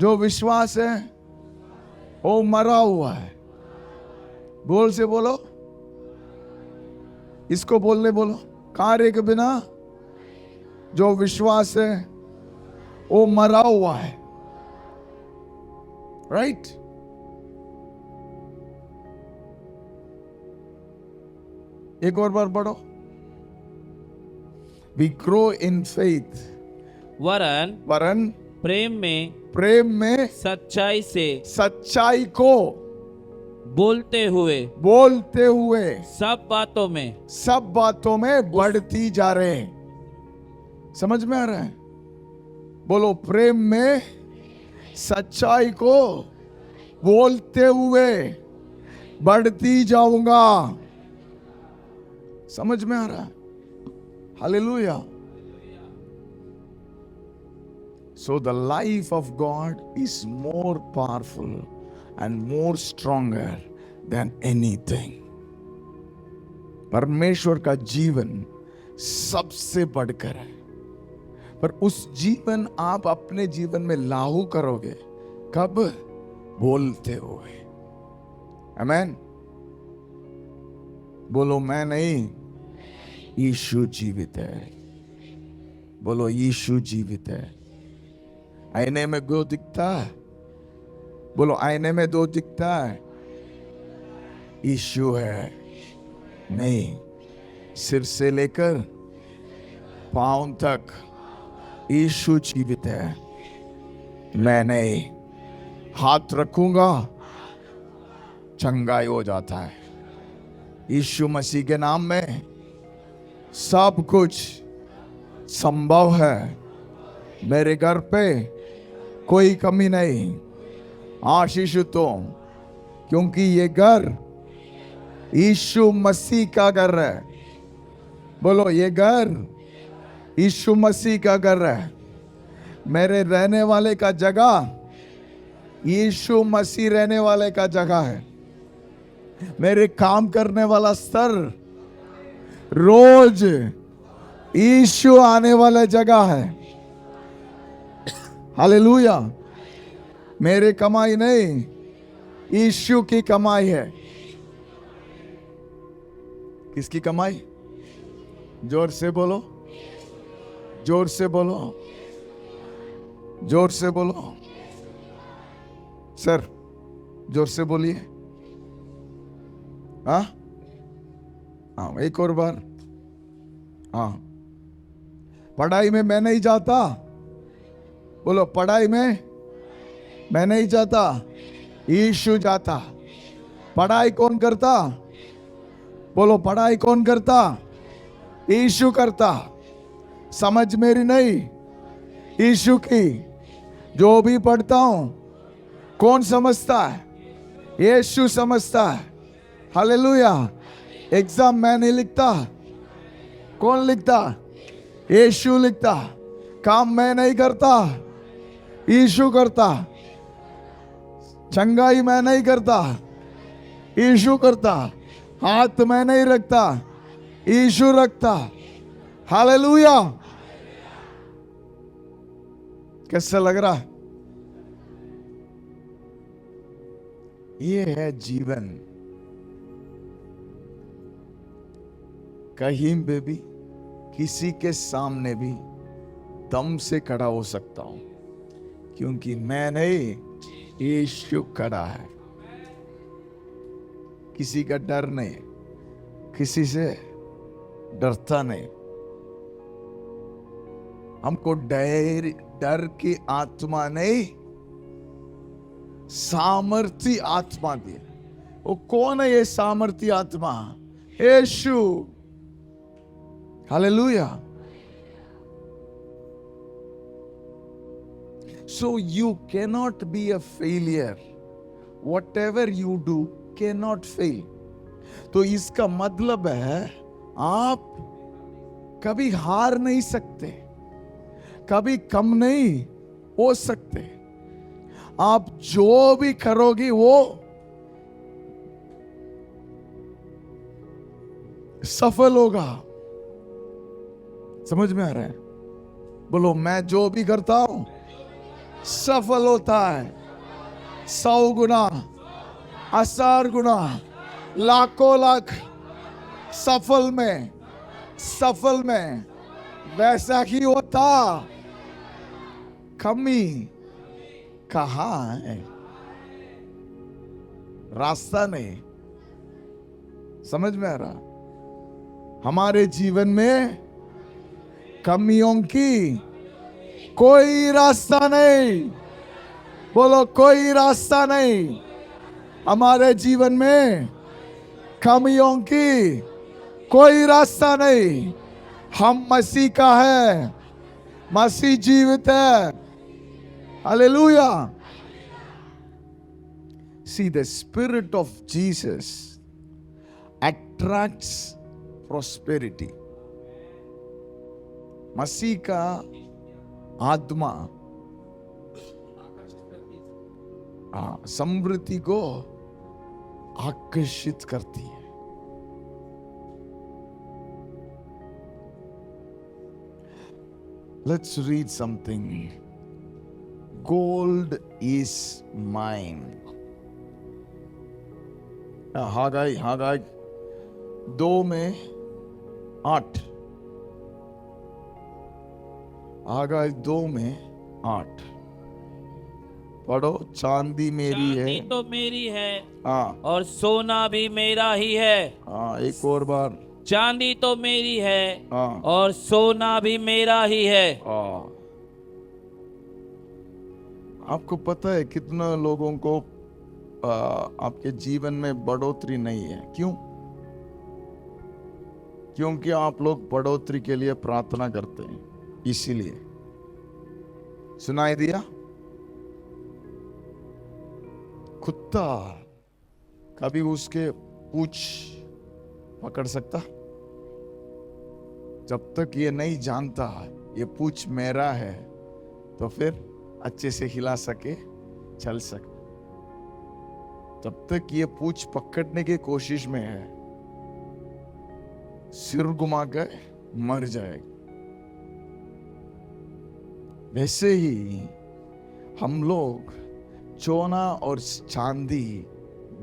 जो विश्वास है वो मरा हुआ है। बोल से बोलो, इसको बोलने बोलो, कार्य के बिना जो विश्वास है वो मरा हुआ है। राइट? एक और बार पढ़ो। वी ग्रो इन फेथ, वरन प्रेम में सच्चाई को बोलते हुए सब बातों में बढ़ती जा रहे हैं। समझ में आ रहा है? बोलो, प्रेम में सच्चाई को बोलते हुए बढ़ती जाऊंगा। समझ में आ रहा है? Hallelujah. So the life of God is more powerful and more stronger than anything. परमेश्वर का जीवन सबसे बढ़कर है, पर उस जीवन आप अपने जीवन में लागू करोगे कब? बोलते हुए। आमीन। बोलो, मैं नहीं, यीशु जीवित है। बोलो, यीशु जीवित है। आईने में दो दिखता है। बोलो, आईने में दो दिखता है, यीशु है। नहीं, सिर से लेकर पांव तक यीशु जीवित है। मैं नहीं, हाथ रखूंगा चंगाई हो जाता है। यीशु मसीह के नाम में सब कुछ संभव है। मेरे घर पे कोई कमी नहीं। आशीषित हो, क्योंकि ये घर यीशु मसीह का घर है। बोलो ये घर यीशु मसीह का घर है। मेरे रहने वाले का जगह यीशु मसीह रहने वाले का जगह है। मेरे काम करने वाला स्तर रोज यीशु आने वाला जगह है। हालेलुया। मेरे कमाई नहीं, यीशु की कमाई है। किसकी कमाई? जोर से बोलो, जोर से बोलो, जोर से बोलो। सर जोर से बोलिए। हाँ हाँ, एक और बार। हाँ, पढ़ाई में मैं नहीं जाता। बोलो, पढ़ाई में मैं नहीं जाता, यीशु जाता। पढ़ाई कौन करता? बोलो, पढ़ाई कौन करता? यीशु करता। समझ मेरी नहीं, यीशु की। जो भी पढ़ता हूं कौन समझता है? यीशु समझता है। हालेलुया। एग्जाम मैं नहीं लिखता, कौन लिखता? यीशु लिखता। काम मैं नहीं करता, यीशु करता। चंगाई मैं नहीं करता, यीशु करता। हाथ मैं नहीं रखता, यीशु रखता। हालेलुया। कैसा लग रहा है? ये है जीवन। कहीं पे भी किसी के सामने भी दम से खड़ा हो सकता हूं, क्योंकि मैं नहीं, यीशु खड़ा है। किसी का डर नहीं, किसी से डरता नहीं। हमको डर की आत्मा नहीं, सामर्थी आत्मा दी। वो कौन है ये सामर्थी आत्मा? यीशु। Hallelujah. So you cannot be a failure. Whatever you do cannot fail. तो इसका मतलब है आप कभी हार नहीं सकते, कभी कम नहीं हो सकते। आप जो भी करोगे वो सफल होगा। समझ में आ रहा है? बोलो, मैं जो भी करता हूं सफल होता है। 100 गुना, 1000 गुना, लाखों लाख सफल में वैसा ही होता। कमी कहाँ है? रास्ता नहीं। समझ में आ रहा? हमारे जीवन में कमियों की कोई रास्ता नहीं। बोलो, कोई रास्ता नहीं। हमारे जीवन में कमियों की कोई रास्ता नहीं। हम मसीह का है, मसीह जीवित है। Hallelujah. See, the spirit of Jesus attracts prosperity. मसीह का आत्मा समृद्धि को आकर्षित करती है। Let's read something. Gold is mine. हागाई 2:8। हागाई 2:8 पढ़ो। चांदी मेरी है। चांदी तो मेरी है, हाँ और सोना भी मेरा ही है। हाँ, एक और बार। चांदी तो मेरी है, हाँ और सोना भी मेरा ही है। हाँ। आपको पता है कितना लोगों को आपके जीवन में बढ़ोतरी नहीं है? क्यों? क्योंकि आप लोग बढ़ोतरी के लिए प्रार्थना करते हैं, इसीलिए। सुनाई दिया? कुत्ता कभी उसके पूंछ पकड़ सकता? जब तक ये नहीं जानता ये पूछ मेरा है, तो फिर अच्छे से हिला सके, चल सके। जब तक ये पूछ पकड़ने की कोशिश में है, सिर घुमा कर मर जाएगा। वैसे ही हम लोग सोना और चांदी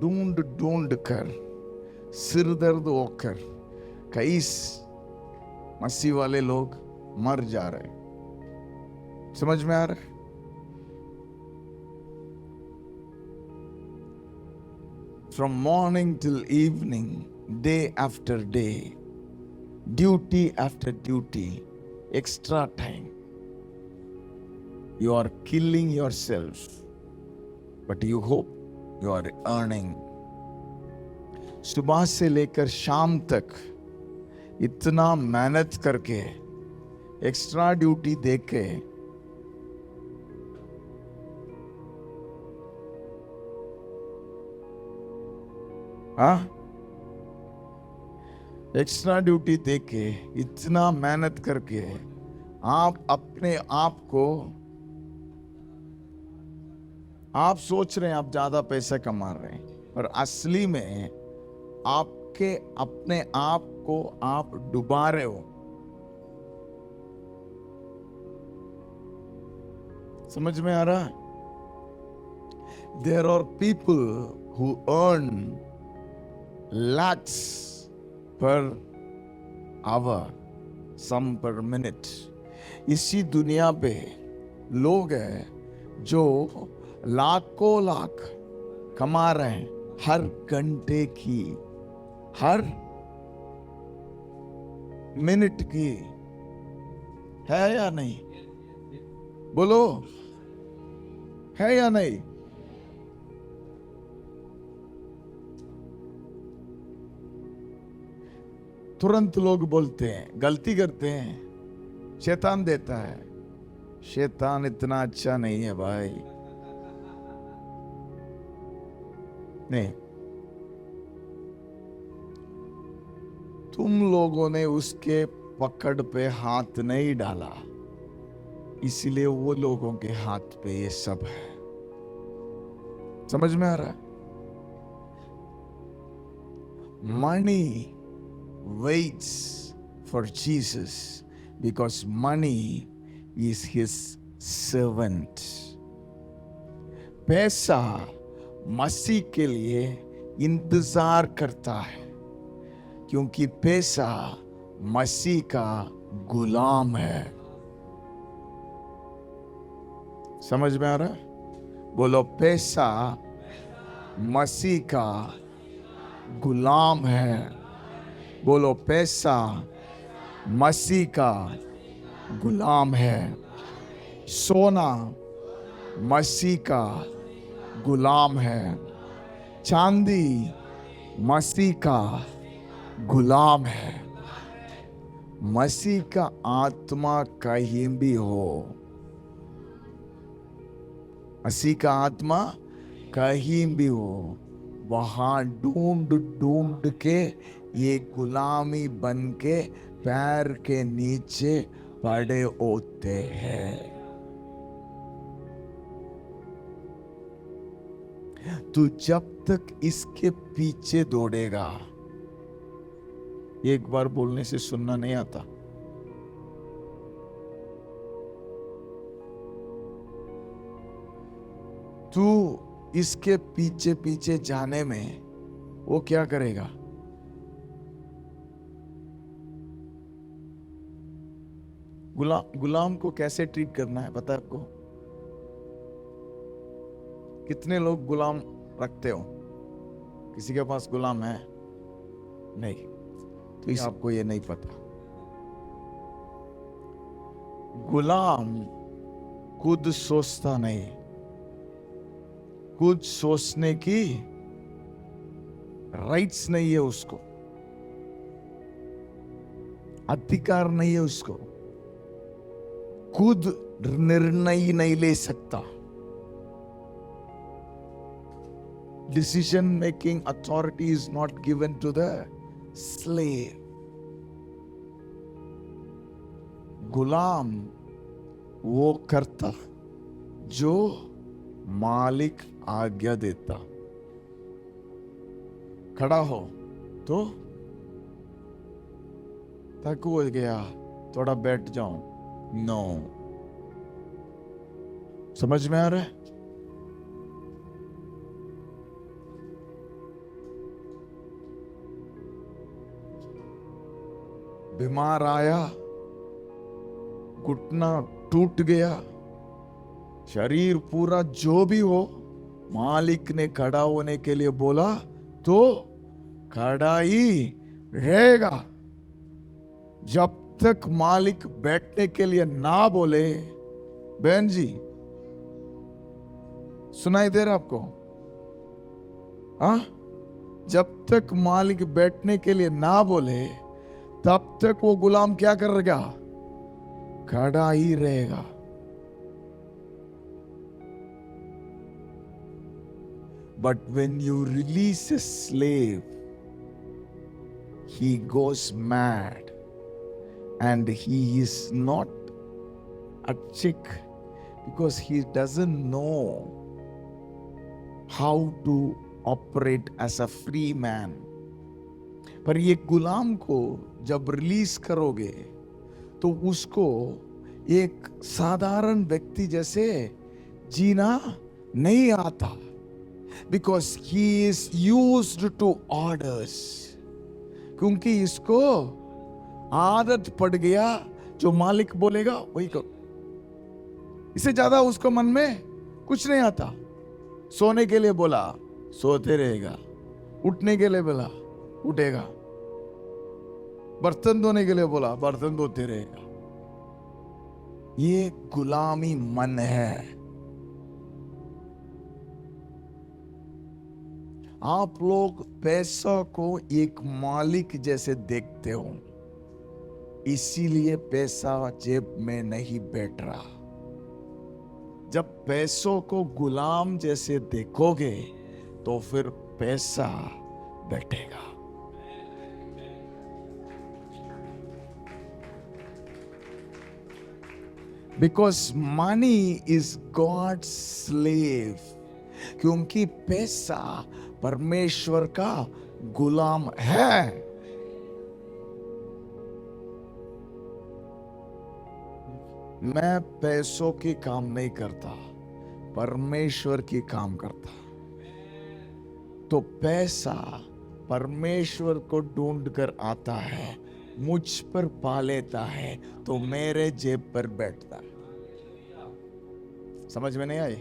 ढूंढ ढूंढ कर सिर दर्द होकर कई मसीह वाले लोग मर जा रहे। समझ में आ रहा है? From morning till evening, day after day, duty after duty, extra time. You are killing yourself, but you hope you are earning. सुबह से लेकर शाम तक इतना मेहनत करके, एक्स्ट्रा ड्यूटी देके, एक्स्ट्रा ड्यूटी देके, इतना मेहनत करके आप अपने आप को, आप सोच रहे हैं आप ज्यादा पैसा कमा रहे हैं, और असली में आपके अपने आप को आप डुबा रहे हो। समझ में आ रहा है? There are people who earn lakhs per hour, some per minute. इसी दुनिया पे लोग हैं जो लाखों लाख कमा रहे हैं हर घंटे की, हर मिनट की। है या नहीं? बोलो, है या नहीं? तुरंत लोग बोलते हैं, गलती करते हैं, शैतान देता है। शैतान इतना अच्छा नहीं है भाई। नहीं, तुम लोगों ने उसके पकड़ पे हाथ नहीं डाला, इसीलिए वो लोगों के हाथ पे ये सब है। समझ में आ रहा है? Money waits for Jesus because money is his servant. पैसा मसीह के लिए इंतजार करता है, क्योंकि पैसा मसीह का गुलाम है। समझ में आ रहा है? बोलो, पैसा मसीह का गुलाम है। बोलो, पैसा मसीह का गुलाम है। सोना मसीह का गुलाम है। चांदी मसीह का गुलाम है। मसीह का आत्मा कहीं भी हो, मसीह का आत्मा कहीं भी हो, वहां ढूंढ ढूंढ के ये गुलामी बन के पैर के नीचे पड़े होते हैं। तू जब तक इसके पीछे दौड़ेगा, एक बार बोलने से सुनना नहीं आता। तू इसके पीछे पीछे जाने में वो क्या करेगा? गुलाम को कैसे ट्रीट करना है पता है आपको? कितने लोग गुलाम रखते हो? किसी के पास गुलाम है? नहीं, तो इस आपको ये नहीं पता। गुलाम खुद सोचता नहीं, खुद सोचने की राइट्स नहीं है उसको, अधिकार नहीं है उसको, खुद निर्णय नहीं ले सकता। Decision making authority is not given to the slave. गुलाम वो करता जो मालिक आज्ञा देता। खड़ा हो तो थक हो गया, थोड़ा बैठ जाऊं, नो। समझ में आ रहा है? बीमार आया, घुटना टूट गया, शरीर पूरा जो भी हो, मालिक ने खड़ा होने के लिए बोला तो खड़ा ही रहेगा। जब तक मालिक बैठने के लिए ना बोले। बहन जी, सुनाई दे रहा आपको? हाँ, जब तक मालिक बैठने के लिए ना बोले तब तक वो गुलाम क्या करेगा? खड़ा ही रहेगा। But when you release a slave, he goes mad and he is not a chick because he doesn't know how to operate as a free man. पर ये गुलाम को जब रिलीज करोगे तो उसको एक साधारण व्यक्ति जैसे जीना नहीं आता, because he is used to orders. क्योंकि इसको आदत पड़ गया, जो मालिक बोलेगा वही करो। इससे ज्यादा उसको मन में कुछ नहीं आता। सोने के लिए बोला सोते रहेगा, उठने के लिए बोला उठेगा, बर्तन धोने के लिए बोला बर्तन धोते रहेगा। ये गुलामी मन है। आप लोग पैसा को एक मालिक जैसे देखते हो, इसीलिए पैसा जेब में नहीं बैठ रहा। जब पैसों को गुलाम जैसे देखोगे तो फिर पैसा बैठेगा। Because money is God's slave. क्योंकि पैसा परमेश्वर का गुलाम है। मैं पैसों की काम नहीं करता, परमेश्वर की काम करता। तो पैसा परमेश्वर को ढूंढ कर आता है, मुझ पर पा लेता है, तो मेरे जेब पर बैठता है। समझ में नहीं आई?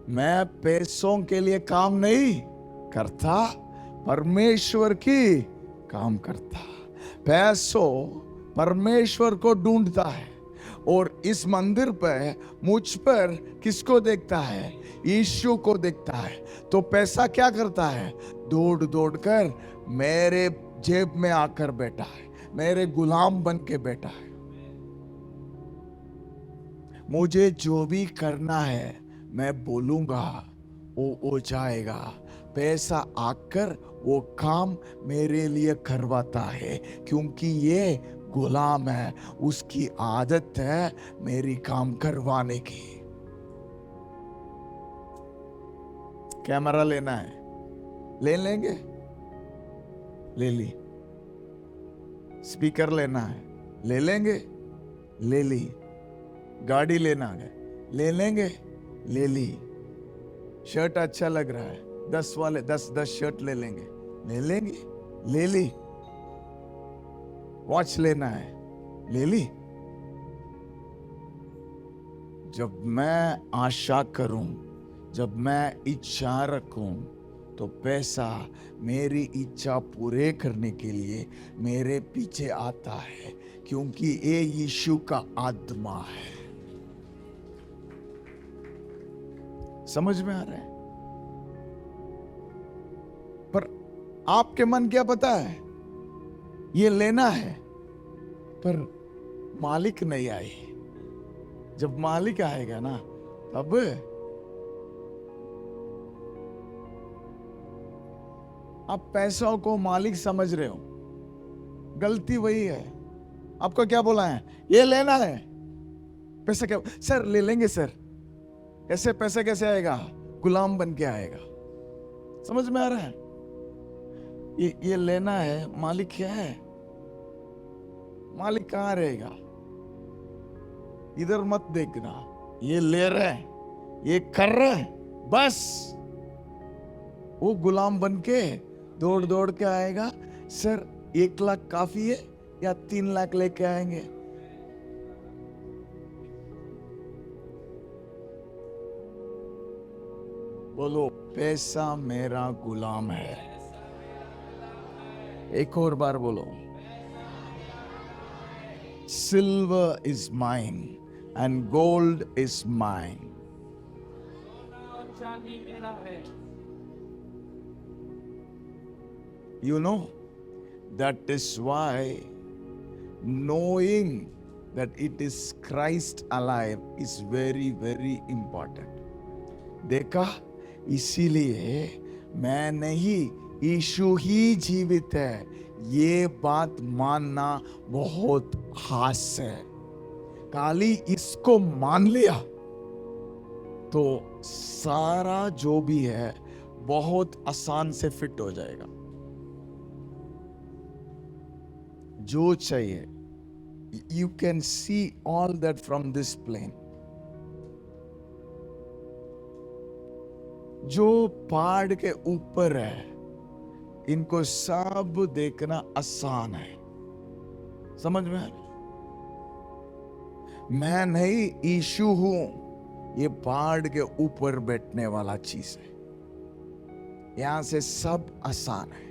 मैं पैसों के लिए काम नहीं करता, परमेश्वर की काम करता। पैसों परमेश्वर को ढूंढता है और इस मंदिर पर मुझ पर किसको देखता है? यीशु को देखता है। तो पैसा क्या करता है? दौड़ दौड़ कर मेरे जेब में आकर बैठा है, मेरे गुलाम बन के बैठा है। मुझे जो भी करना है मैं बोलूंगा, वो हो जाएगा। पैसा आकर वो काम मेरे लिए करवाता है, क्योंकि ये गुलाम है, उसकी आदत है मेरी काम करवाने की। कैमरा लेना है, ले लेंगे, ले ली। स्पीकर लेना है, ले लेंगे, ले ली। गाड़ी लेना है, ले लेंगे, ले ली। शर्ट अच्छा लग रहा है, 10 वाले 10 शर्ट ले लेंगे, ले लेंगे, ले ली। वॉच लेना है, ले ली। जब मैं आशा करूं, जब मैं इच्छा रखूं, तो पैसा मेरी इच्छा पूरे करने के लिए मेरे पीछे आता है, क्योंकि ये यीशु का आत्मा है। समझ में आ रहा है? पर आपके मन क्या पता है? ये लेना है, पर मालिक नहीं आए। जब मालिक आएगा ना, तब आप पैसों को मालिक समझ रहे हो। गलती वही है। आपको क्या बोला है? ये लेना है। पैसा क्या सर ले लेंगे सर? ऐसे पैसे कैसे आएगा? गुलाम बन के आएगा। समझ में आ रहा है? ये लेना है। मालिक क्या है? मालिक कहां रहेगा? इधर मत देखना। ये ले रहे, ये कर रहे, बस वो गुलाम बन के दौड़ दौड़ के आएगा। सर 1 लाख काफी है या 3 लाख लेके आएंगे? बोलो, पैसा मेरा गुलाम है। एक और बार बोलो, silver is mine and gold is mine. You know, that is why knowing that it is Christ alive is very, very important. देखा, इसीलिए मैं नहीं, यीशु ही जीवित है, ये बात मानना बहुत खास है। खाली इसको मान लिया तो सारा जो भी है बहुत आसान से फिट हो जाएगा। जो चाहिए, you can see all that from this plane. जो पहाड़ के ऊपर है, इनको सब देखना आसान है। समझ में? मैं नहीं, यीशु हूं, ये पहाड़ के ऊपर बैठने वाला चीज है। यहां से सब आसान है।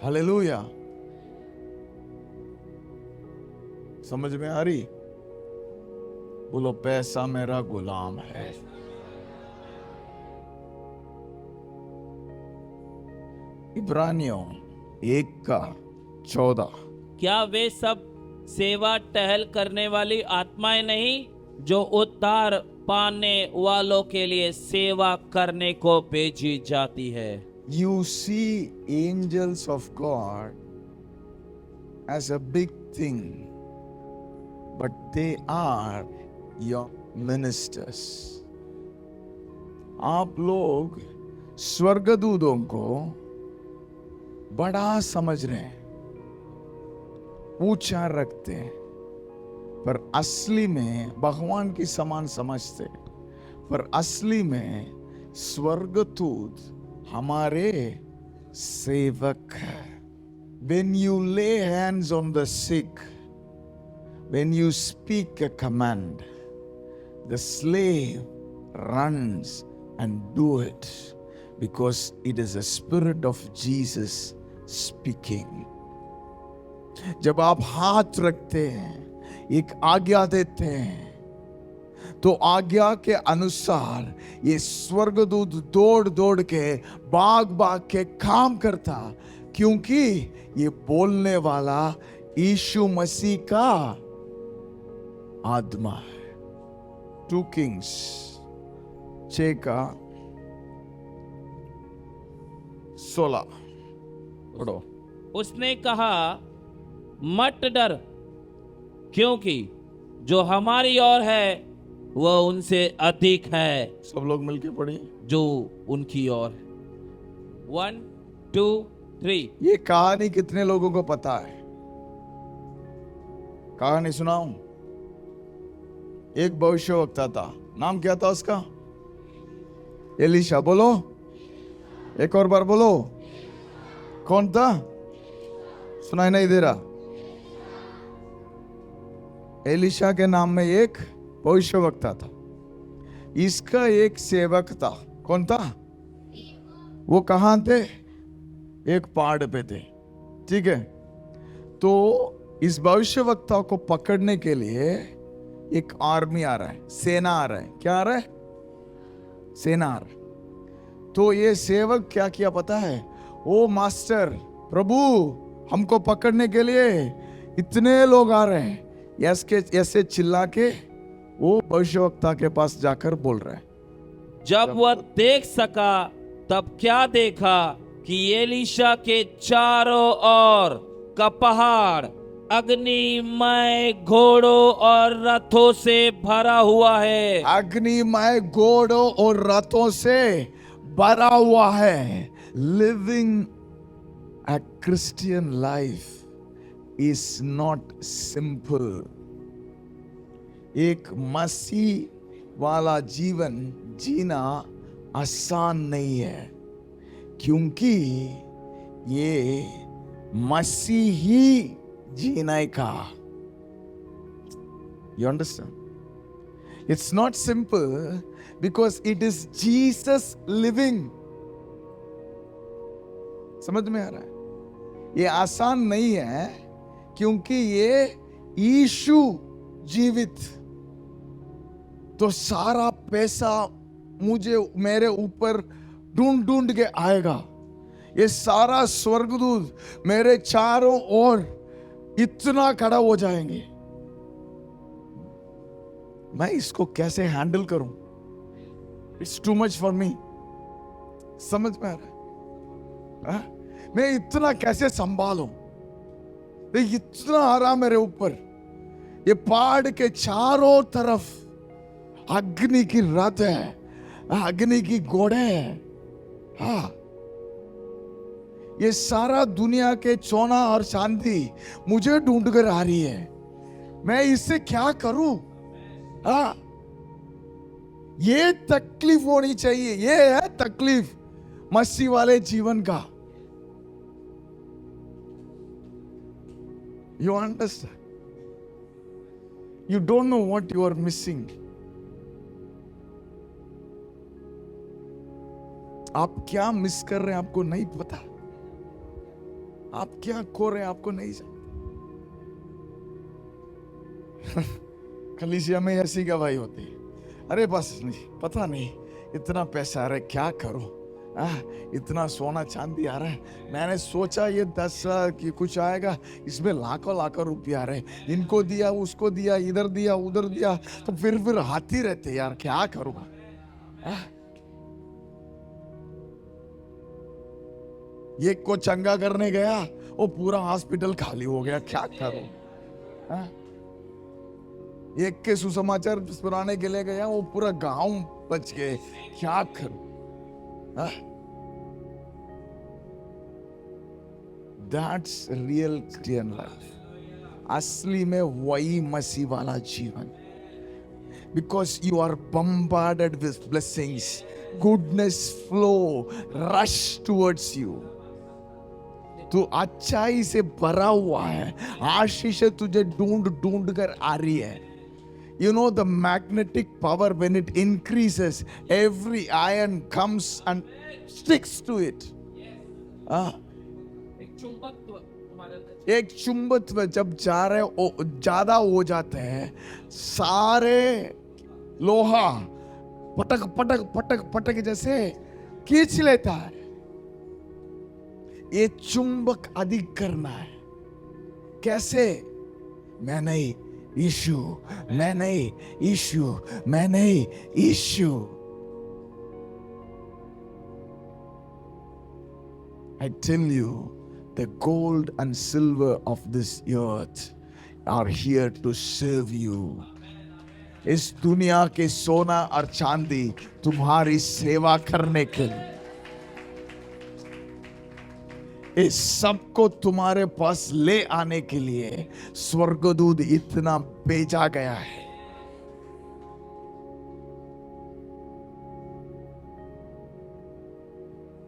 हालेलुया। समझ में आ रही? बोलो, पैसा मेरा गुलाम है। इब्रानियों 1:14। क्या वे सब सेवा टहल करने वाली आत्माएं नहीं जो उद्धार पाने वालों के लिए सेवा करने को भेजी जाती है? You see angels of God as a big thing, but they are your ministers. आप लोग स्वर्गदूतों को बड़ा समझ रहे हैं, ऊंचा रखते हैं, पर असली में भगवान की समान समझते हैं। पर असली में स्वर्गदूत हमारे सेवक है। When you lay hands on the sick, when you speak a command, the slave runs and do it because it is the Spirit of Jesus speaking. जब आप हाथ रखते हैं, एक आज्ञा देते हैं, तो आज्ञा के अनुसार ये स्वर्गदूत दौड़ दौड़ के भाग भाग के काम करता, क्योंकि ये बोलने वाला यीशु मसीह का आत्मा है। 2 Kings 6:16 पढ़ो। उसने कहा, मत डर, क्योंकि जो हमारी ओर है वह उनसे अधिक है। सब लोग मिलके पढ़िए, जो उनकी ओर है। 1 2 3। ये कहानी कितने लोगों को पता है? कहानी सुनाऊं? एक भविष्यवक्ता था, नाम क्या था उसका? एलीशा। बोलो, एक और बार बोलो, कौन था? सुनाई नहीं दे रहा। एलीशा के नाम में एक भविष्यवक्ता था। इसका एक सेवक था। कौन था? वो कहां थे? एक पहाड़ पे थे। ठीक है। तो इस भविष्यवक्ता को पकड़ने के लिए एक आर्मी आ रहा है, सेना आ रहा है। क्या आ रहा है? सेना आ रहा है। तो ये सेवक क्या किया पता है? ओ मास्टर, प्रभु, हमको पकड़ने के लिए इतने लोग आ रहे हैं, ऐसे चिल्ला के वो भविष्यवक्ता के पास जाकर बोल रहा है। जब वह देख सका तब क्या देखा कि एलीशा के चारों ओर का पहाड़ अग्निमय घोड़ों और रथों से भरा हुआ है। अग्निमय घोड़ों और रथों से भरा हुआ है। Living a Christian life is not simple. एक मसीह वाला जीवन जीना आसान नहीं है, क्योंकि ये मसीह ही जीने का। You understand? It's not simple because it is Jesus living. समझ में आ रहा है? ये आसान नहीं है, क्योंकि ये यीशु जीवित। तो सारा पैसा मुझे मेरे ऊपर ढूंढ ढूंढ के आएगा। ये सारा स्वर्गदूत मेरे चारों ओर इतना खड़ा हो जाएंगे। मैं इसको कैसे हैंडल करूं? It's too much for me. समझ में आ रहा है? हाँ? मैं इतना कैसे संभालूं? ये इतना आ रहा मेरे ऊपर। ये पहाड़ के चारों तरफ अग्नि की रथ है, अग्नि की घोड़े है। हाँ, ये सारा दुनिया के सोना और चांदी मुझे ढूंढ कर आ रही है। मैं इससे क्या करूं? हाँ, ये तकलीफ होनी चाहिए। ये है तकलीफ मसीह वाले जीवन का। You understand? You don't know what you are missing. आप क्या मिस कर रहे हैं आपको नहीं पता। आप क्या खो रहे हैं आपको नहीं जानते। कलीसिया में ऐसी गवाही होती है, अरे बस नहीं, पता नहीं इतना पैसा आ रहा है क्या करूं, इतना सोना चांदी आ रहा है, मैंने सोचा ये 10 की कुछ आएगा, इसमें लाखों लाखों रुपये आ रहे हैं, इनको दिया उसको दिया, इधर दिया उधर दिया, तो फिर हाथी रहते यार, क्या करूंगा। ये को चंगा करने गया, वो पूरा हॉस्पिटल खाली हो गया, क्या करूं। एक के सुसमाचार सुनाने के लिए गया, वो पूरा गांव बच गए, क्या करूं। That's real Christian life. असली में वही मसीह वाला जीवन। Because you are bombarded with blessings, goodness flow rush towards you. तू अच्छाई से भरा हुआ है, आशीष तुझे ढूंढ ढूंढ कर आ रही है। You know the magnetic power, when it increases, every iron comes and sticks to it. एक चुंबकत्व जब जा रहे ज्यादा हो जाते हैं, सारे लोहा पटक पटक पटक पटक जैसे खींच लेता है। ये चुंबक अधिक करना है। कैसे? मैं नहीं, यीशु, मैं नहीं, यीशु, मैं नहीं, यीशु। I tell you, the gold and silver of this earth are here to serve you. इस दुनिया के सोना और चांदी तुम्हारी सेवा करने के लिए, इस सबको तुम्हारे पास ले आने के लिए स्वर्गदूत इतना भेजा गया है।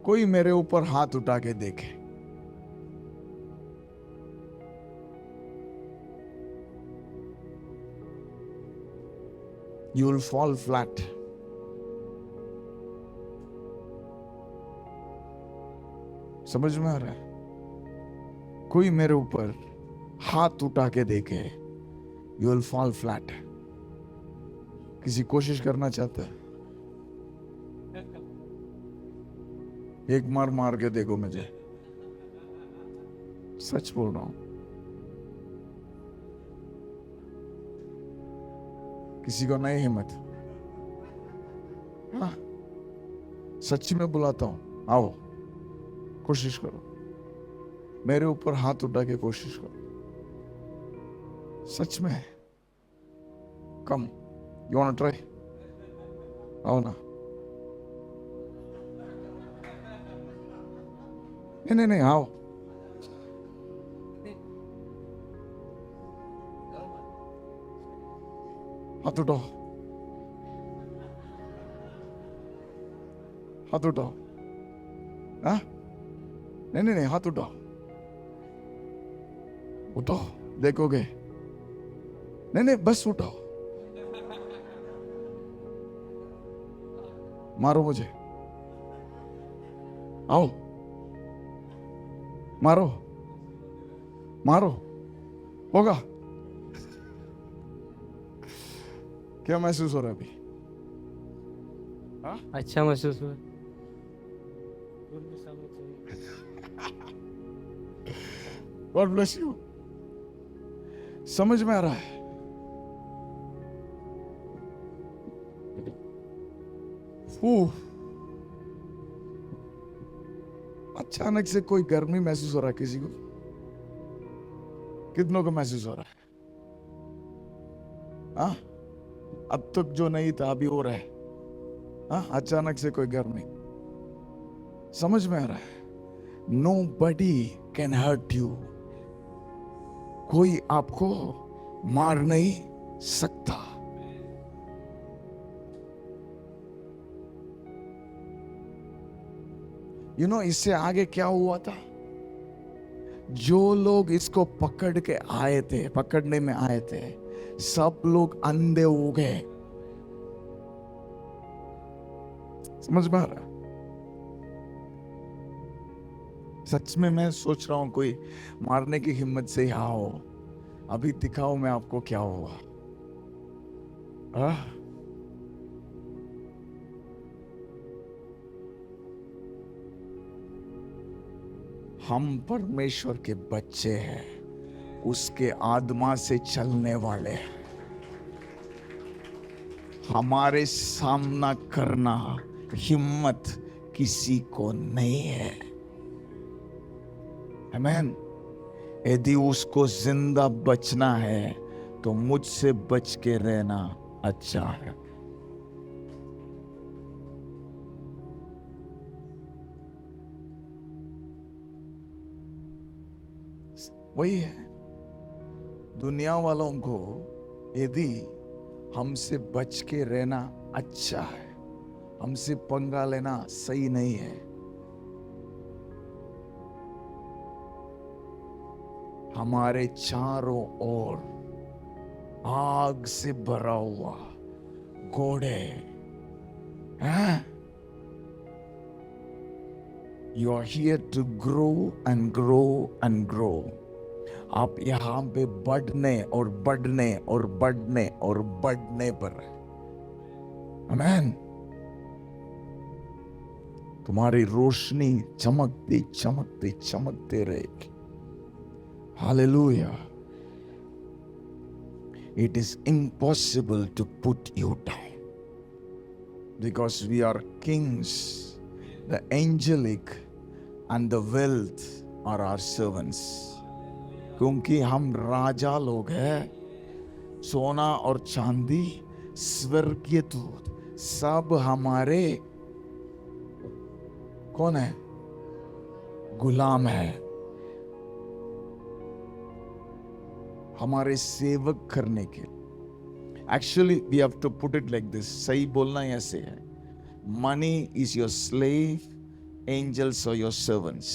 कोई मेरे ऊपर हाथ उठा के देखे। You will fall flat. समझ में आ रहा है? कोई मेरे ऊपर हाथ उठा के देखे, you will fall flat. किसी कोशिश करना चाहता है? एक मार मार के देखो मुझे, सच बोल रहा हूं। किसी को नहीं हिम्मत? हाँ, सच्ची में बुलाता हूं, आओ कोशिश करो, मेरे ऊपर हाथ उठा के कोशिश करो। सच में कम यू वांट ट्राई आओ ना नहीं नहीं आओ हाथ उठाओ हाथ उठाओ हाँ नहीं हाथ उठाओ उठाओ देखोगे नहीं बस उठाओ मारो मुझे आओ मारो मारो होगा क्या महसूस हो रहा है अभी हाँ अच्छा महसूस हुआ। गॉड ब्लेस यू समझ में आ रहा है अचानक से कोई गर्मी महसूस हो रहा है किसी को कितनों को महसूस हो रहा है हाँ अब तक जो नहीं था अभी हो रहा है हाँ अचानक से कोई गर्मी समझ में आ रहा है nobody can hurt you कोई आपको मार नहीं सकता यू नो इससे आगे क्या हुआ था जो लोग इसको पकड़ के आए थे पकड़ने में आए थे सब लोग अंधे हो गए समझ में आ रहा सच में मैं सोच रहा हूं कोई मारने की हिम्मत से यहाँ हो अभी दिखाओ मैं आपको क्या हुआ हम परमेश्वर के बच्चे हैं उसके आत्मा से चलने वाले हैं हमारे सामना करना हिम्मत किसी को नहीं है आमीन यदि उसको जिंदा बचना है तो मुझसे बच के रहना अच्छा है वही है दुनिया वालों को यदि हमसे बच के रहना अच्छा है हमसे पंगा लेना सही नहीं है हमारे चारों ओर आग से भरा हुआ घोड़े हैं you are here to grow and grow and grow आप यहां पे बढ़ने और बढ़ने और बढ़ने और बढ़ने पर आमीन तुम्हारी रोशनी चमकती चमकती चमकते रहेगी hallelujah it is impossible to put you down because we are kings the angelic and the wealth are our servants क्योंकि हम राजा लोग हैं सोना और चांदी स्वर्गीय दूत सब हमारे कौन है गुलाम है हमारे सेवक करने के actually we have to put it like this सही बोलना ऐसे है money is your slave angels are your servants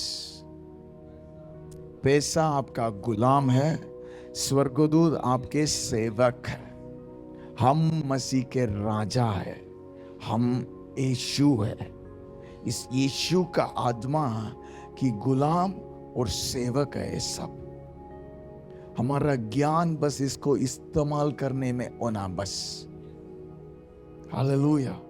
पैसा आपका गुलाम है स्वर्गदूत आपके सेवक है हम मसीह के राजा है हम यीशु है इस यीशु का आत्मा की गुलाम और सेवक है ये सब हमारा ज्ञान बस इसको इस्तेमाल करने में होना बस हालेलुया